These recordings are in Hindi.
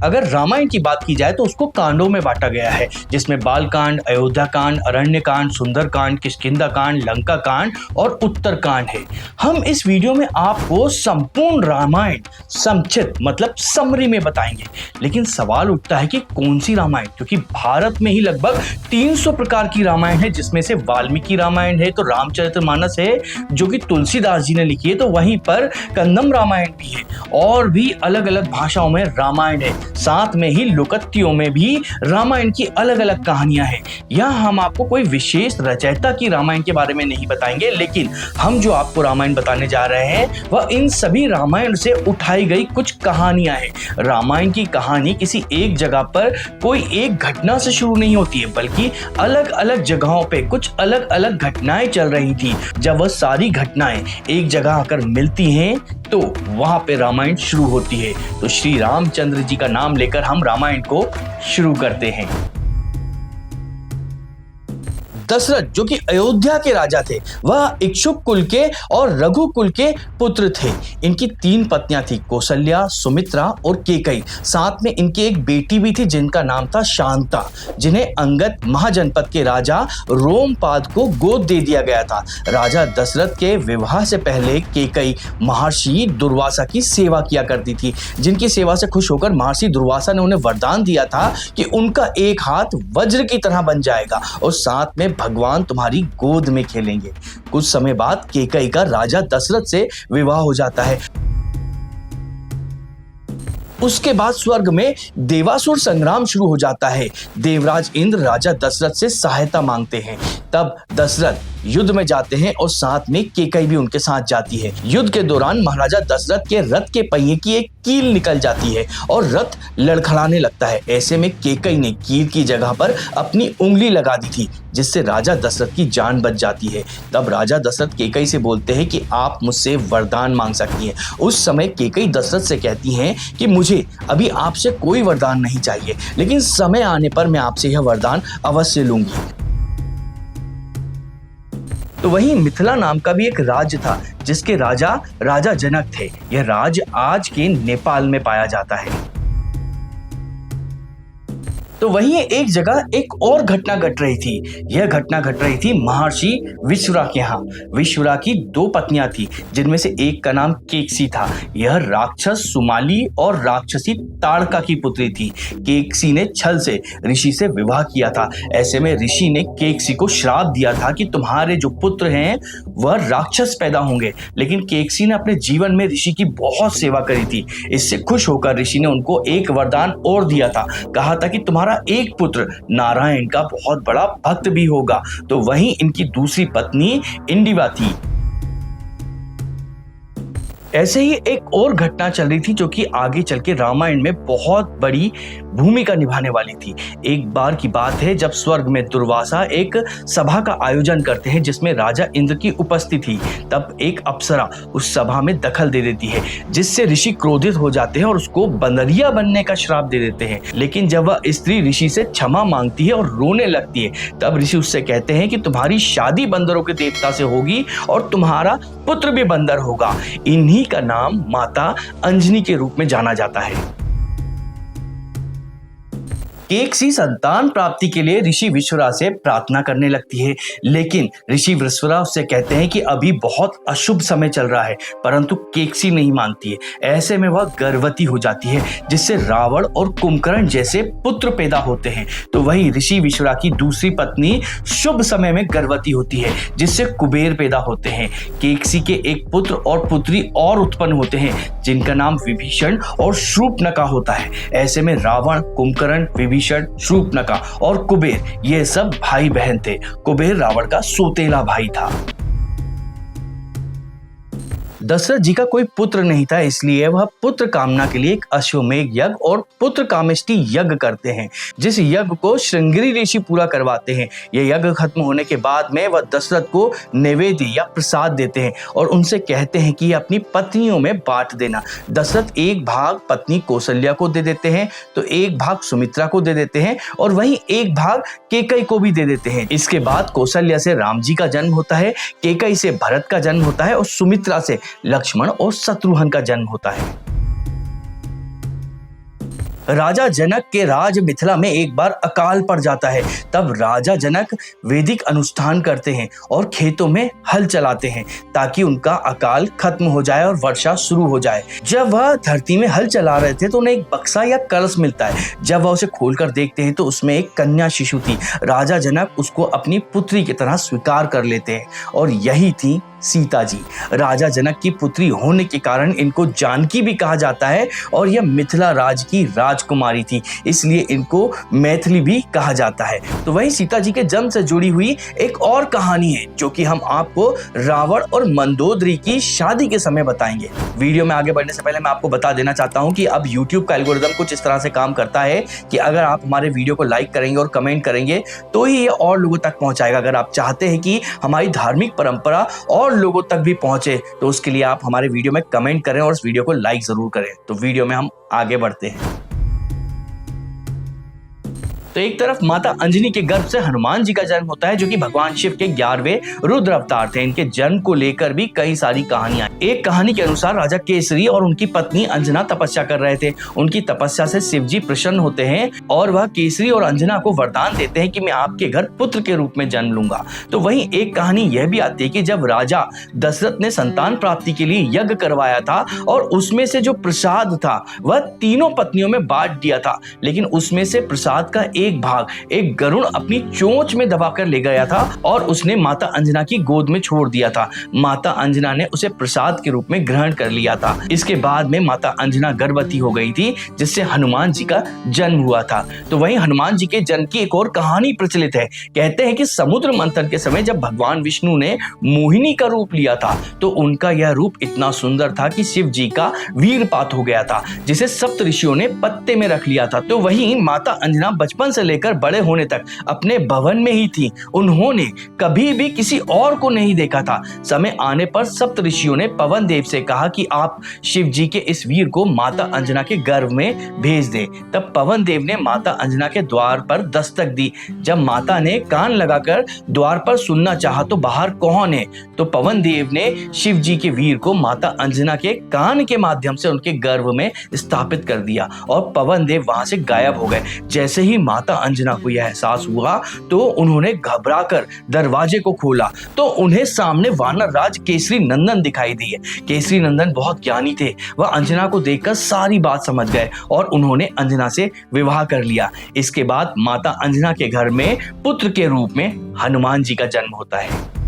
अगर रामायण की बात की जाए तो उसको कांडों में बांटा गया है, जिसमें बाल कांड, अयोध्या कांड, अरण्य कांड, सुंदर कांड, किष्किंधा कांड, लंका कांड और उत्तर कांड है। हम इस वीडियो में आपको संपूर्ण रामायण संक्षिप्त मतलब समरी में बताएंगे। लेकिन सवाल उठता है कि कौन सी रामायण, क्योंकि भारत में ही लगभग 300 प्रकार की रामायण है, जिसमें से वाल्मीकि रामायण है, तो रामचरितमानस है जो कि तुलसीदास जी ने लिखी है, तो वहीं पर कंदम रामायण भी है और भी अलग अलग भाषाओं में रामायण है। साथ में ही लोकत्तियों में भी रामायण की अलग अलग कहानियां हैं। यहाँ हम आपको कोई विशेष रचयिता की रामायण के बारे में नहीं बताएंगे, लेकिन हम जो आपको रामायण बताने जा रहे हैं वह इन सभी रामायण से उठाई गई कुछ कहानियां हैं। रामायण की कहानी किसी एक जगह पर कोई एक घटना से शुरू नहीं होती है, बल्कि अलग अलग जगहों पे कुछ अलग अलग घटनाएं चल रही थी। जब वह सारी घटनाएं एक जगह आकर मिलती हैं तो वहां पे रामायण शुरू होती है। तो श्री रामचंद्र जी का नाम लेकर हम रामायण को शुरू करते हैं। दशरथ जो कि अयोध्या के राजा थे, वह इक्ष्वाकु कुल के और रघु कुल के पुत्र थे। इनकी 3 पत्नियां थी, कौसल्या, सुमित्रा और केकई। साथ में इनकी एक बेटी भी थी जिनका नाम था शांता, जिन्हें अंगद महाजनपद के राजा रोमपाद को गोद दे दिया गया था। राजा दशरथ के विवाह से पहले केकई महर्षि दुर्वासा की सेवा किया करती थी, जिनकी सेवा से खुश होकर महर्षि दुर्वासा ने उन्हें वरदान दिया था कि उनका एक हाथ वज्र की तरह बन जाएगा और साथ में भगवान तुम्हारी गोद में खेलेंगे। कुछ समय बाद केकई का राजा दशरथ से विवाह हो जाता है। उसके बाद स्वर्ग में देवासुर संग्राम शुरू हो जाता है। देवराज इंद्र राजा दशरथ से सहायता मांगते हैं। तब दशरथ युद्ध में जाते हैं और साथ में केकई भी उनके साथ जाती है। युद्ध के दौरान महाराजा दशरथ के रथ के पहिए की एक कील निकल जाती है और रथ लड़खड़ाने लगता है। ऐसे में केकई ने कील की जगह पर अपनी उंगली लगा दी थी, जिससे राजा दशरथ की जान बच जाती है। तब राजा दशरथ केकई से बोलते हैं कि आप मुझसे वरदान मांग सकती हैं। उस समय केकई दशरथ से कहती हैं कि मुझे अभी आपसे कोई वरदान नहीं चाहिए, लेकिन समय आने पर मैं आपसे यह वरदान अवश्य लूंगी। तो वहीं मिथिला नाम का भी एक राज्य था, जिसके राजा जनक थे। यह राज्य आज के नेपाल में पाया जाता है। तो वहीं एक जगह एक और घटना घट रही थी। यह घटना घट रही थी महर्षि विश्वरा के यहाँ। विश्वरा की 2 पत्नियां थी, जिनमें से एक का नाम केकसी था। यह राक्षस सुमाली और राक्षसी ताड़का की पुत्री थी। केकसी ने छल से ऋषि से विवाह किया था। ऐसे में ऋषि ने केकसी को श्राप दिया था कि तुम्हारे जो पुत्र हैं वह राक्षस पैदा होंगे। लेकिन केकसी ने अपने जीवन में ऋषि की बहुत सेवा करी थी। इससे खुश होकर ऋषि ने उनको एक वरदान और दिया था। कहा था कि तुम्हारा एक पुत्र नारायण का बहुत बड़ा भक्त भी होगा। तो वहीं इनकी दूसरी पत्नी इंदिरा थी। ऐसे ही एक और घटना चल रही थी जो कि आगे चल के रामायण में बहुत बड़ी भूमिका निभाने वाली थी। एक बार की बात है जब स्वर्ग में दुर्वासा एक सभा का आयोजन करते हैं, जिसमें राजा इंद्र की उपस्थिति थी। तब एक अप्सरा उस सभा में दखल दे देती है, जिससे ऋषि क्रोधित हो जाते हैं और उसको बंदरिया बनने का श्राप दे देते हैं। लेकिन जब वह स्त्री ऋषि से क्षमा मांगती है और रोने लगती है, तब ऋषि उससे कहते हैं कि तुम्हारी शादी बंदरों के देवता से होगी और तुम्हारा पुत्र भी बंदर होगा। इन्हीं का नाम माता अंजनी के रूप में जाना जाता है। केकसी संतान प्राप्ति के लिए ऋषि विश्वरा से प्रार्थना करने लगती है, लेकिन ऋषि विश्वरा उससे कहते हैं कि अभी बहुत अशुभ समय चल रहा है, परंतु केकसी नहीं मानती है। ऐसे में वह गर्भवती हो जाती है, जिससे रावण और कुंभकर्ण जैसे पुत्र पैदा होते हैं। तो वही ऋषि विश्वरा की दूसरी पत्नी शुभ समय में गर्भवती होती है, जिससे कुबेर पैदा होते हैं। केकसी के एक पुत्र और पुत्री और उत्पन्न होते हैं, जिनका नाम विभीषण और शूर्पणखा होता है। ऐसे में रावण, कुंभकर्ण, विभीषण, शूर्पणखा और कुबेर ये सब भाई बहन थे। कुबेर रावण का सौतेला भाई था। दशरथ जी का कोई पुत्र नहीं था, इसलिए वह पुत्र कामना के लिए एक अश्वमेध यज्ञ और पुत्र कामेष्टि यज्ञ करते हैं, जिस यज्ञ को श्रृंगेरी ऋषि पूरा करवाते हैं। यह यज्ञ खत्म होने के बाद में वह दशरथ को नैवेद्य या प्रसाद देते हैं और उनसे कहते हैं कि अपनी पत्नियों में बांट देना। दशरथ एक भाग पत्नी कौसल्या को दे देते हैं, तो एक भाग सुमित्रा को दे देते हैं और वहीं एक भाग केकई को भी दे देते हैं। इसके बाद कौसल्या से राम जी का जन्म होता है, केकई से भरत का जन्म होता है और सुमित्रा से लक्ष्मण और शत्रुघ्न का जन्म होता है। राजा जनक के राज मिथिला में एक बार अकाल पड़ जाता है। तब राजा जनक वैदिक अनुष्ठान करते हैं और खेतों में हल चलाते हैं ताकि उनका अकाल खत्म हो जाए और वर्षा शुरू हो जाए। जब वह धरती में हल चला रहे थे तो उन्हें एक बक्सा या कलश मिलता है। जब वह उसे खोलकर देखते हैं तो उसमें एक कन्या शिशु थी। राजा जनक उसको अपनी पुत्री की तरह स्वीकार कर लेते हैं और यही थी सीता जी। राजा जनक की पुत्री होने के कारण इनको जानकी भी कहा जाता है और यह मिथिला राज की राजकुमारी थी, इसलिए इनको मैथिली भी कहा जाता है। तो वहीं सीता जी के जन्म से जुड़ी हुई एक और कहानी है जो कि हम आपको रावण और मंदोदरी की शादी के समय बताएंगे। वीडियो में आगे बढ़ने से पहले मैं आपको बता देना चाहता हूं कि अब YouTube का एल्गोरिदम कुछ इस तरह से काम करता है कि अगर आप हमारे वीडियो को लाइक करेंगे और कमेंट करेंगे तो ही ये और लोगों तक पहुंचाएगा। अगर आप चाहते हैं कि हमारी धार्मिक परंपरा और लोगों तक भी पहुंचे तो उसके लिए आप हमारे वीडियो में कमेंट करें और इस वीडियो को लाइक जरूर करें। तो वीडियो में हम आगे बढ़ते हैं। तो एक तरफ माता अंजनी के गर्भ से हनुमान जी का जन्म होता है जो कि भगवान शिव के 11वें रुद्र अवतार थे। इनके जन्म को लेकर भी कई सारी कहानियां। एक कहानी के अनुसार राजा केसरी और उनकी पत्नी अंजना तपस्या कर रहे थे। उनकी तपस्या से शिव जी प्रसन्न होते हैं और वह केसरी और अंजना को वरदान देते हैं कि मैं आपके घर पुत्र के रूप में जन्म लूंगा। तो वहीं एक कहानी यह भी आती है कि जब राजा दशरथ ने संतान प्राप्ति के लिए यज्ञ करवाया था और उसमें से जो प्रसाद था वह तीनों पत्नियों में बांट दिया था, लेकिन उसमें से प्रसाद का एक भाग एक गरुड़ अपनी चोंच में दबाकर ले गया था और उसने माता अंजना की गोद में छोड़ दिया था। माता अंजना ने उसे प्रसाद के रूप में ग्रहण कर लिया था। इसके बाद में माता अंजना गर्भवती हो गई थी जिससे हनुमान जी का जन्म हुआ था। तो वहीं हनुमान जी के जन्म की एक और कहानी प्रचलित है। कहते हैं कि समुद्र मंथन के समय जब भगवान विष्णु ने मोहिनी का रूप लिया था तो उनका यह रूप इतना सुंदर था कि शिव जी का वीरपात हो गया था जिसे सप्त ऋषियों ने पत्ते में रख लिया था। तो वहीं माता अंजना बचपन से लेकर बड़े होने तक अपने भवन में ही थी। उन्होंने कभी भी किसी और को नहीं देखा था। समय आने पर सप्त ऋषियों ने पवन देव से कहा कि आप शिव जी के इस वीर को माता अंजना के गर्भ में भेज दें। तब पवन देव ने माता अंजना के द्वार पर दस्तक दी। जब माता ने कान लगाकर द्वार पर सुनना चाहा तो बाहर कौन है, तो पवन देव ने शिव जी के वीर को माता अंजना के कान के माध्यम से उनके गर्भ में स्थापित कर दिया और पवन देव वहां से गायब हो गए। जैसे ही माता अंजना को यह एहसास हुआ तो उन्होंने घबराकर दरवाजे को खोला तो उन्हें सामने वानर राज केसरी नंदन दिखाई दिए। केसरी नंदन बहुत ज्ञानी थे। वह अंजना को देखकर सारी बात समझ गए और उन्होंने अंजना से विवाह कर लिया। इसके बाद माता अंजना के घर में पुत्र के रूप में हनुमान जी का जन्म होता है।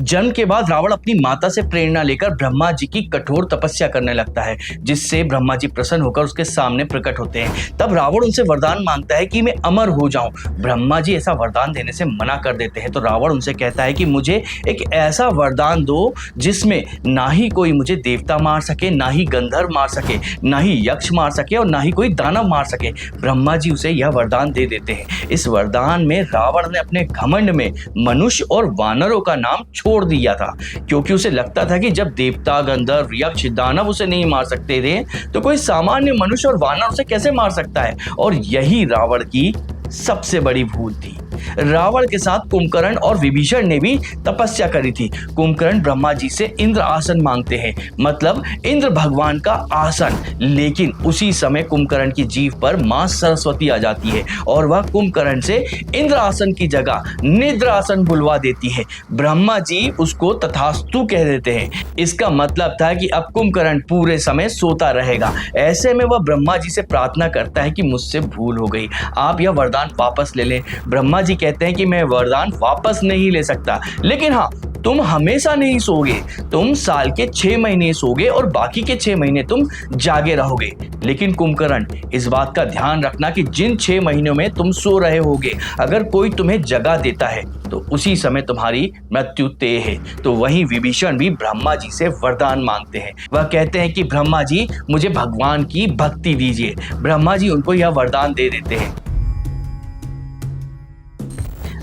जन्म के बाद रावण अपनी माता से प्रेरणा लेकर ब्रह्मा जी की कठोर तपस्या करने लगता है जिससे ब्रह्मा जी प्रसन्न होकर उसके सामने प्रकट होते हैं। तब रावण उनसे वरदान मांगता है कि मैं अमर हो जाऊं। ब्रह्मा जी ऐसा वरदान देने से मना कर देते हैं। तो रावण उनसे कहता है कि मुझे एक ऐसा वरदान दो जिसमें ना ही कोई मुझे देवता मार सके, ना ही गंधर्व मार सके, ना ही यक्ष मार सके और ना ही कोई दानव मार सके। ब्रह्मा जी उसे यह वरदान दे देते हैं। इस वरदान में रावण ने अपने घमंड में मनुष्य और वानरों का नाम छोड़ दिया था क्योंकि उसे लगता था कि जब देवता, गंधर्व, यक्ष, दानव उसे नहीं मार सकते थे तो कोई सामान्य मनुष्य और वानर उसे कैसे मार सकता है। और यही रावण की सबसे बड़ी भूल थी। रावण के साथ कुंभकर्ण और विभीषण ने भी तपस्या करी थी। कुंभकर्ण ब्रह्मा जी से इंद्र आसन मांगते हैं, मतलब इंद्र भगवान का आसन, लेकिन उसी समय कुंभकर्ण की जीभ पर मां सरस्वती आ जाती है और वह कुंभकर्ण से इंद्र आसन की जगह निद्र आसन बुलवा देती है। ब्रह्मा जी उसको तथास्तु कह देते हैं। इसका मतलब था कि अब कुंभकर्ण पूरे समय सोता रहेगा। ऐसे में वह ब्रह्मा जी से प्रार्थना करता है कि मुझसे भूल हो गई, आप यह वरदान वापस ले लें। ब्रह्मा जी कहते हैं कि मैं वरदान वापस नहीं ले सकता, लेकिन हाँ, तुम हमेशा नहीं सोगे। तुम साल के 6 महीने सोगे और बाकी के 6 महीने तुम जागे रहोगे। लेकिन कुंभकर्ण, इस बात का ध्यान रखना कि जिन 6 महीनों में तुम सो रहे होगे, अगर कोई तुम्हें जगा देता है तो उसी समय तुम्हारी मृत्यु तय है। तो वहीं विभीषण भी ब्रह्मा जी से वरदान मांगते हैं। वह कहते हैं कि ब्रह्मा जी, मुझे भगवान की भक्ति दीजिए। ब्रह्मा जी उनको यह वरदान दे देते हैं।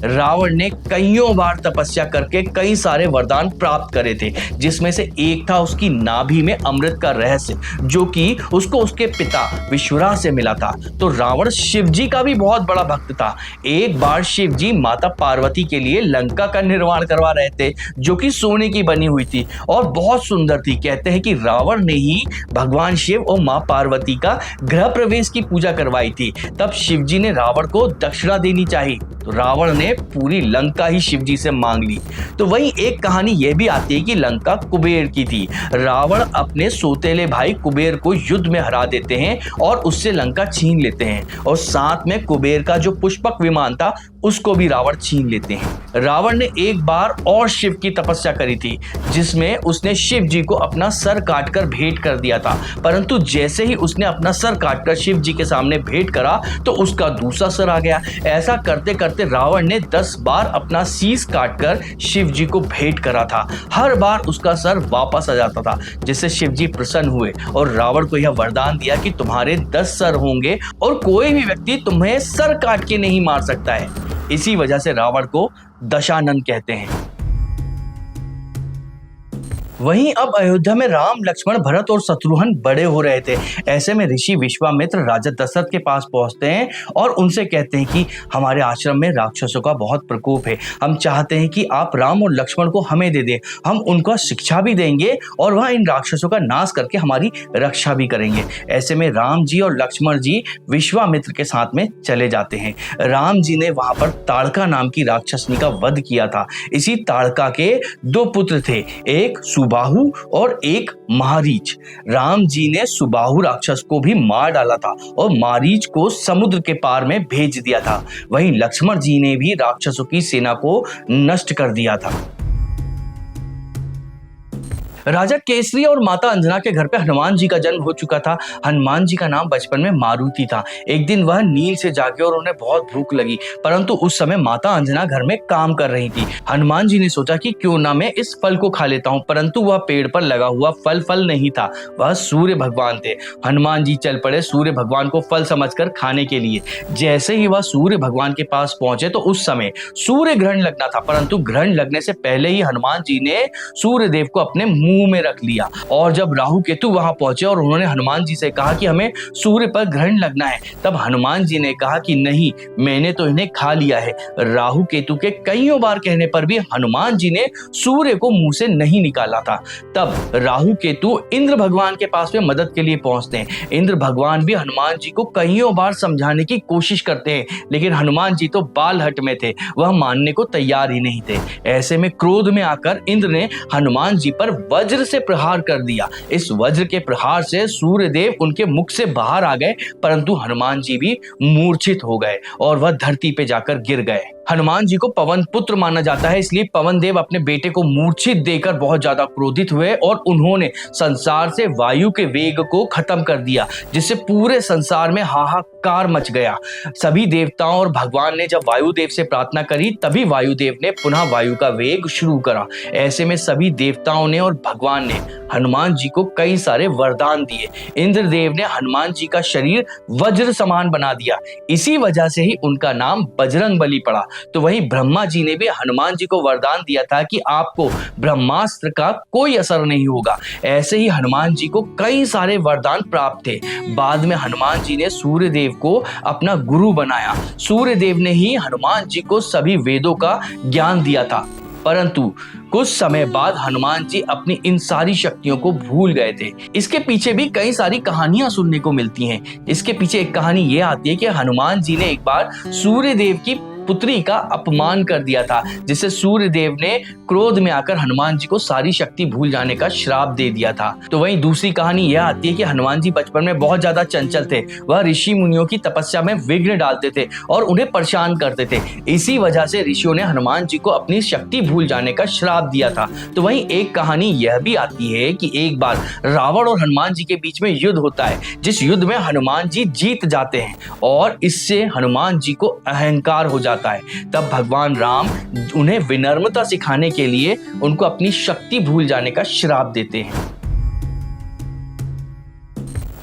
रावण ने कईयों बार तपस्या करके कई सारे वरदान प्राप्त करे थे, जिसमें से एक था उसकी नाभि में अमृत का रहस्य, जो कि उसको उसके पिता विश्वामित्र से मिला था। तो रावण शिव जी का भी बहुत बड़ा भक्त था। एक बार शिव जी माता पार्वती के लिए लंका का निर्माण करवा रहे थे, जो कि सोने की बनी हुई थी और बहुत सुंदर थी। कहते हैं कि रावण ने ही भगवान शिव और मां पार्वती का गृह प्रवेश की पूजा करवाई थी। तब शिव जी ने रावण को दक्षिणा देनी चाहिए, तो रावण ने पूरी लंका ही शिव जी से मांग ली। तो वही एक कहानी यह भी आती है कि लंका कुबेर की थी। रावण अपने सौतेले भाई कुबेर को युद्ध में हरा देते हैं और उससे लंका छीन लेते हैं, और साथ में कुबेर का जो पुष्पक विमान था उसको भी रावण छीन लेते हैं। रावण ने एक बार और शिव की तपस्या करी थी, जिसमें उसने शिव जी को अपना सर काटकर भेंट कर दिया था। परंतु जैसे ही उसने अपना सर काटकर शिव जी के सामने भेंट करा तो उसका दूसरा सर आ गया। ऐसा करते करते रावण ने 10 बार अपना शीश काटकर शिव जी को भेंट करा था। हर बार उसका सर वापस आ जाता था, जिससे शिव जी प्रसन्न हुए और रावण को यह वरदान दिया कि तुम्हारे 10 सर होंगे और कोई भी व्यक्ति तुम्हें सर काट के नहीं मार सकता है। इसी वजह से रावण को दशानन कहते हैं। वहीं अब अयोध्या में राम, लक्ष्मण, भरत और शत्रुघ्न बड़े हो रहे थे। ऐसे में ऋषि विश्वामित्र राजा दशरथ के पास पहुंचते हैं और उनसे कहते हैं कि हमारे आश्रम में राक्षसों का बहुत प्रकोप है। हम चाहते हैं कि आप राम और लक्ष्मण को हमें दे दें। हम उनको शिक्षा भी देंगे और वह इन राक्षसों का नाश करके हमारी रक्षा भी करेंगे। ऐसे में राम जी और लक्ष्मण जी विश्वामित्र के साथ में चले जाते हैं। राम जी ने वहां पर ताड़का नाम की राक्षसनी का वध किया था। इसी ताड़का के 2 पुत्र थे, एक सुबाहु और एक मारीच। राम जी ने सुबाहु राक्षस को भी मार डाला था और मारीच को समुद्र के पार में भेज दिया था। वहीं लक्ष्मण जी ने भी राक्षसों की सेना को नष्ट कर दिया था। राजा केसरी और माता अंजना के घर पे हनुमान जी का जन्म हो चुका था। हनुमान जी का नाम बचपन में मारुति था। एक दिन वह नींद से जागे और उन्हें बहुत भूख लगी, परंतु उस समय माता अंजना घर में काम कर रही थी। हनुमान जी ने सोचा कि क्यों ना मैं इस फल को खा लेता हूँ, परंतु वह पेड़ पर लगा हुआ फल नहीं था, वह सूर्य भगवान थे। हनुमान जी चल पड़े सूर्य भगवान को फल समझकर खाने के लिए। जैसे ही वह सूर्य भगवान के पास पहुंचे तो उस समय सूर्य ग्रहण लगना था, परंतु ग्रहण लगने से पहले ही हनुमान जी ने सूर्य देव को अपने मुंह में रख लिया। और जब राहु केतु वहां पहुंचे और उन्होंने हनुमान जी से कहा कि हमें सूर्य पर ग्रहण लगना है, तब हनुमान जी ने कहा कि नहीं, मैंने तो इन्हें खा लिया है। राहु केतु के कईयों बार कहने पर भी हनुमान जी ने सूर्य को मुंह से नहीं निकाला था। तब राहु केतु इंद्र भगवान के पास में मदद के लिए पहुंचते हैं। इंद्र भगवान भी हनुमान जी को कईयों बार समझाने की कोशिश करते हैं, लेकिन हनुमान जी तो बालहट में थे, वह मानने को तैयार ही नहीं थे। ऐसे में क्रोध में आकर इंद्र ने हनुमान जी पर वज्र से प्रहार कर दिया। इस वज्र के प्रहार से सूर्य देव उनके मुख से बाहर आ गए, परंतु हनुमान जी भी मूर्छित हो गए और वह धरती पे जाकर गिर गए। हनुमान जी को पवन पुत्र माना जाता है, इसलिए पवन देव अपने बेटे को मूर्छित देकर बहुत ज्यादा क्रोधित हुए और उन्होंने संसार से वायु के वेग को खत्म कर दिया, जिससे पूरे संसार में हाहाकार मच गया। सभी देवताओं और भगवान ने जब वायुदेव से प्रार्थना करी, तभी वायुदेव ने पुनः वायु का वेग शुरू करा। ऐसे में सभी देवताओं ने और भगवान ने हनुमान जी को कई सारे वरदान दिए। इंद्रदेव ने हनुमान जी का शरीर वज्र समान बना दिया, इसी वजह से ही उनका नाम बजरंगबली पड़ा। तो वहीं ब्रह्मा जी ने भी हनुमान जी को वरदान दिया था कि आपको ब्रह्मास्त्र का कोई असर नहीं होगा। ऐसे ही हनुमान जी को कई सारे वरदान प्राप्त थे। बाद में हनुमान जी ने सूर्य देव को अपना गुरु बनाया। सूर्य देव ने ही हनुमान जी को सभी वेदों का ज्ञान दिया था, परंतु कुछ समय बाद हनुमान जी अपनी इन सारी शक्तियों को भूल गए थे। इसके पीछे भी कई सारी कहानियां सुनने को मिलती हैं। इसके पीछे एक कहानी ये आती है कि हनुमान जी ने एक बार सूर्य देव की पुत्री का अपमान कर दिया था, जिससे सूर्य देव ने क्रोध में आकर हनुमान जी को सारी शक्ति भूल जाने का श्राप दे दिया था। तो वहीं दूसरी कहानी यह आती है कि हनुमान जी बचपन में बहुत ज्यादा चंचल थे। वह ऋषि मुनियों की तपस्या में विघ्न डालते थे और उन्हें परेशान करते थे। इसी वजह से ऋषियों ने हनुमान जी को अपनी शक्ति भूल जाने का श्राप दिया था। तो वहीं एक कहानी यह भी आती है कि एक बार रावण और हनुमान जी के बीच में युद्ध होता है, जिस युद्ध में हनुमान जी जीत जाते हैं और इससे हनुमान जी को अहंकार हो जाता है। तब भगवान राम उन्हें विनम्रता सिखाने के लिए उनको अपनी शक्ति भूल जाने का श्राप देते हैं।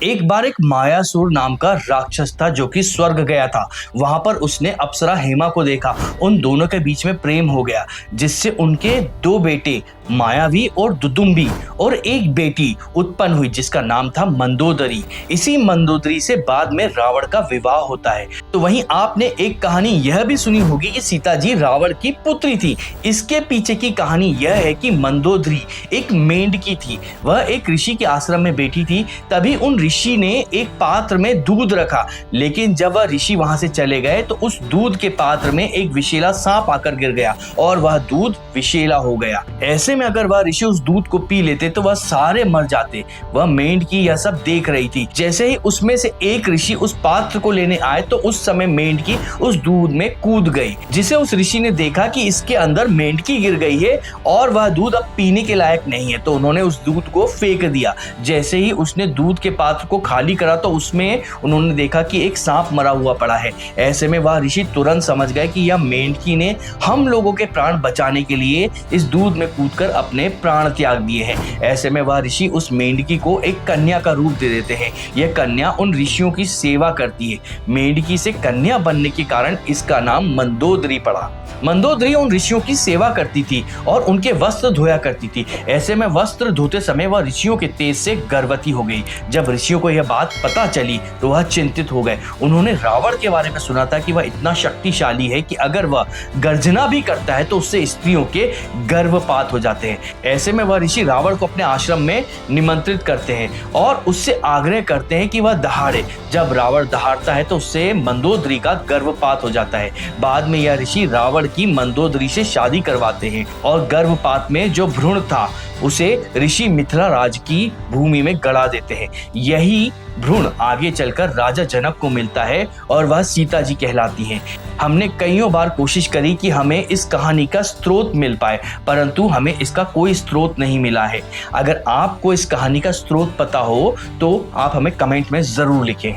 एक बार एक मायासुर नाम का राक्षस था जो कि स्वर्ग गया था। वहां पर उसने अप्सरा हेमा को देखा। उन दोनों के बीच में प्रेम हो गया, जिससे उनके दो बेटे मायावी और दुदुम्बी और एक बेटी उत्पन्न हुई जिसका नाम था मंदोदरी। इसी मंदोदरी से बाद में रावण का विवाह होता है। तो वहीं आपने एक कहानी यह भी सुनी होगी कि सीता जी रावण की पुत्री थी। इसके पीछे की कहानी यह है कि मंदोदरी एक मेंढकी थी। वह एक ऋषि के आश्रम में बैठी थी। तभी उन ऋषि ने एक पात्र में दूध रखा, लेकिन जब वह ऋषि वहां से चले गए तो उस दूध के पात्र में एक विषैला सांप आकर गिर गया और वह दूध विषैला हो गया। ऐसे में अगर वह ऋषि उस दूध को पी लेते तो वह सारे मर जाते। वह मेंढकी यह सब देख रही थी। जैसे ही उसमें से एक ऋषि उस पात्र को लेने आए तो उस समय मेंढकी उस दूध में कूद गई, जिसे उस ऋषि ने देखा कि इसके अंदर मेंढकी गिर गई है और वह दूध अब पीने के लायक नहीं है। तो उन्होंने उस दूध को फेंक दिया। जैसे ही उसने दूध के पात्र को खाली करा तो उसमें उन्होंने देखा कि एक सांप मरा हुआ पड़ा है। ऐसे में वह ऋषि तुरंत समझ गए कि यह मेंढकी ने हम लोगों के प्राण बचाने के लिए इस दूध में कूदकर अपने प्राण त्याग दिए हैं। ऐसे में वह ऋषि उस मेंढकी को एक कन्या का रूप दे देते हैं। यह कन्या उन ऋषियों की सेवा करती है। मेंढकी से कन्या बनने के कारण इसका नाम मंदोदरी पड़ा। मंदोदरी उन ऋषियों की सेवा करती थी और उनके वस्त्र धोया करती थी। ऐसे में वस्त्र धोते समय वह ऋषियों के तेज से गर्भवती हो गई। जब ऋषियों को यह बात पता चली तो वह चिंतित हो गए। उन्होंने रावण के बारे में सुना था कि वह इतना शक्तिशाली है कि अगर वह गर्जना भी करता है तो उससे स्त्रियों के गर्भपात हो जाते हैं। ऐसे में वह ऋषि रावण को अपने आश्रम में निमंत्रित करते हैं और उससे आग्रह करते हैं कि वह दहाड़े। जब रावण दहाड़ता है तो उससे मंदोदरी का गर्भपात हो जाता है। बाद में यह ऋषि रावण की मंदोदरी से शादी करवाते हैं और गर्भपात में जो भ्रूण था उसे ऋषि मिथिला राज की भूमि में गड़ा देते हैं। यही भ्रूण आगे चलकर राजा जनक को मिलता है और वह सीता जी कहलाती हैं। हमने कईयों बार कोशिश करी कि हमें इस कहानी का स्रोत मिल पाए, परंतु हमें इसका कोई स्रोत नहीं मिला है। अगर आपको इस कहानी का स्रोत पता हो तो आप हमें कमेंट में जरूर लिखें।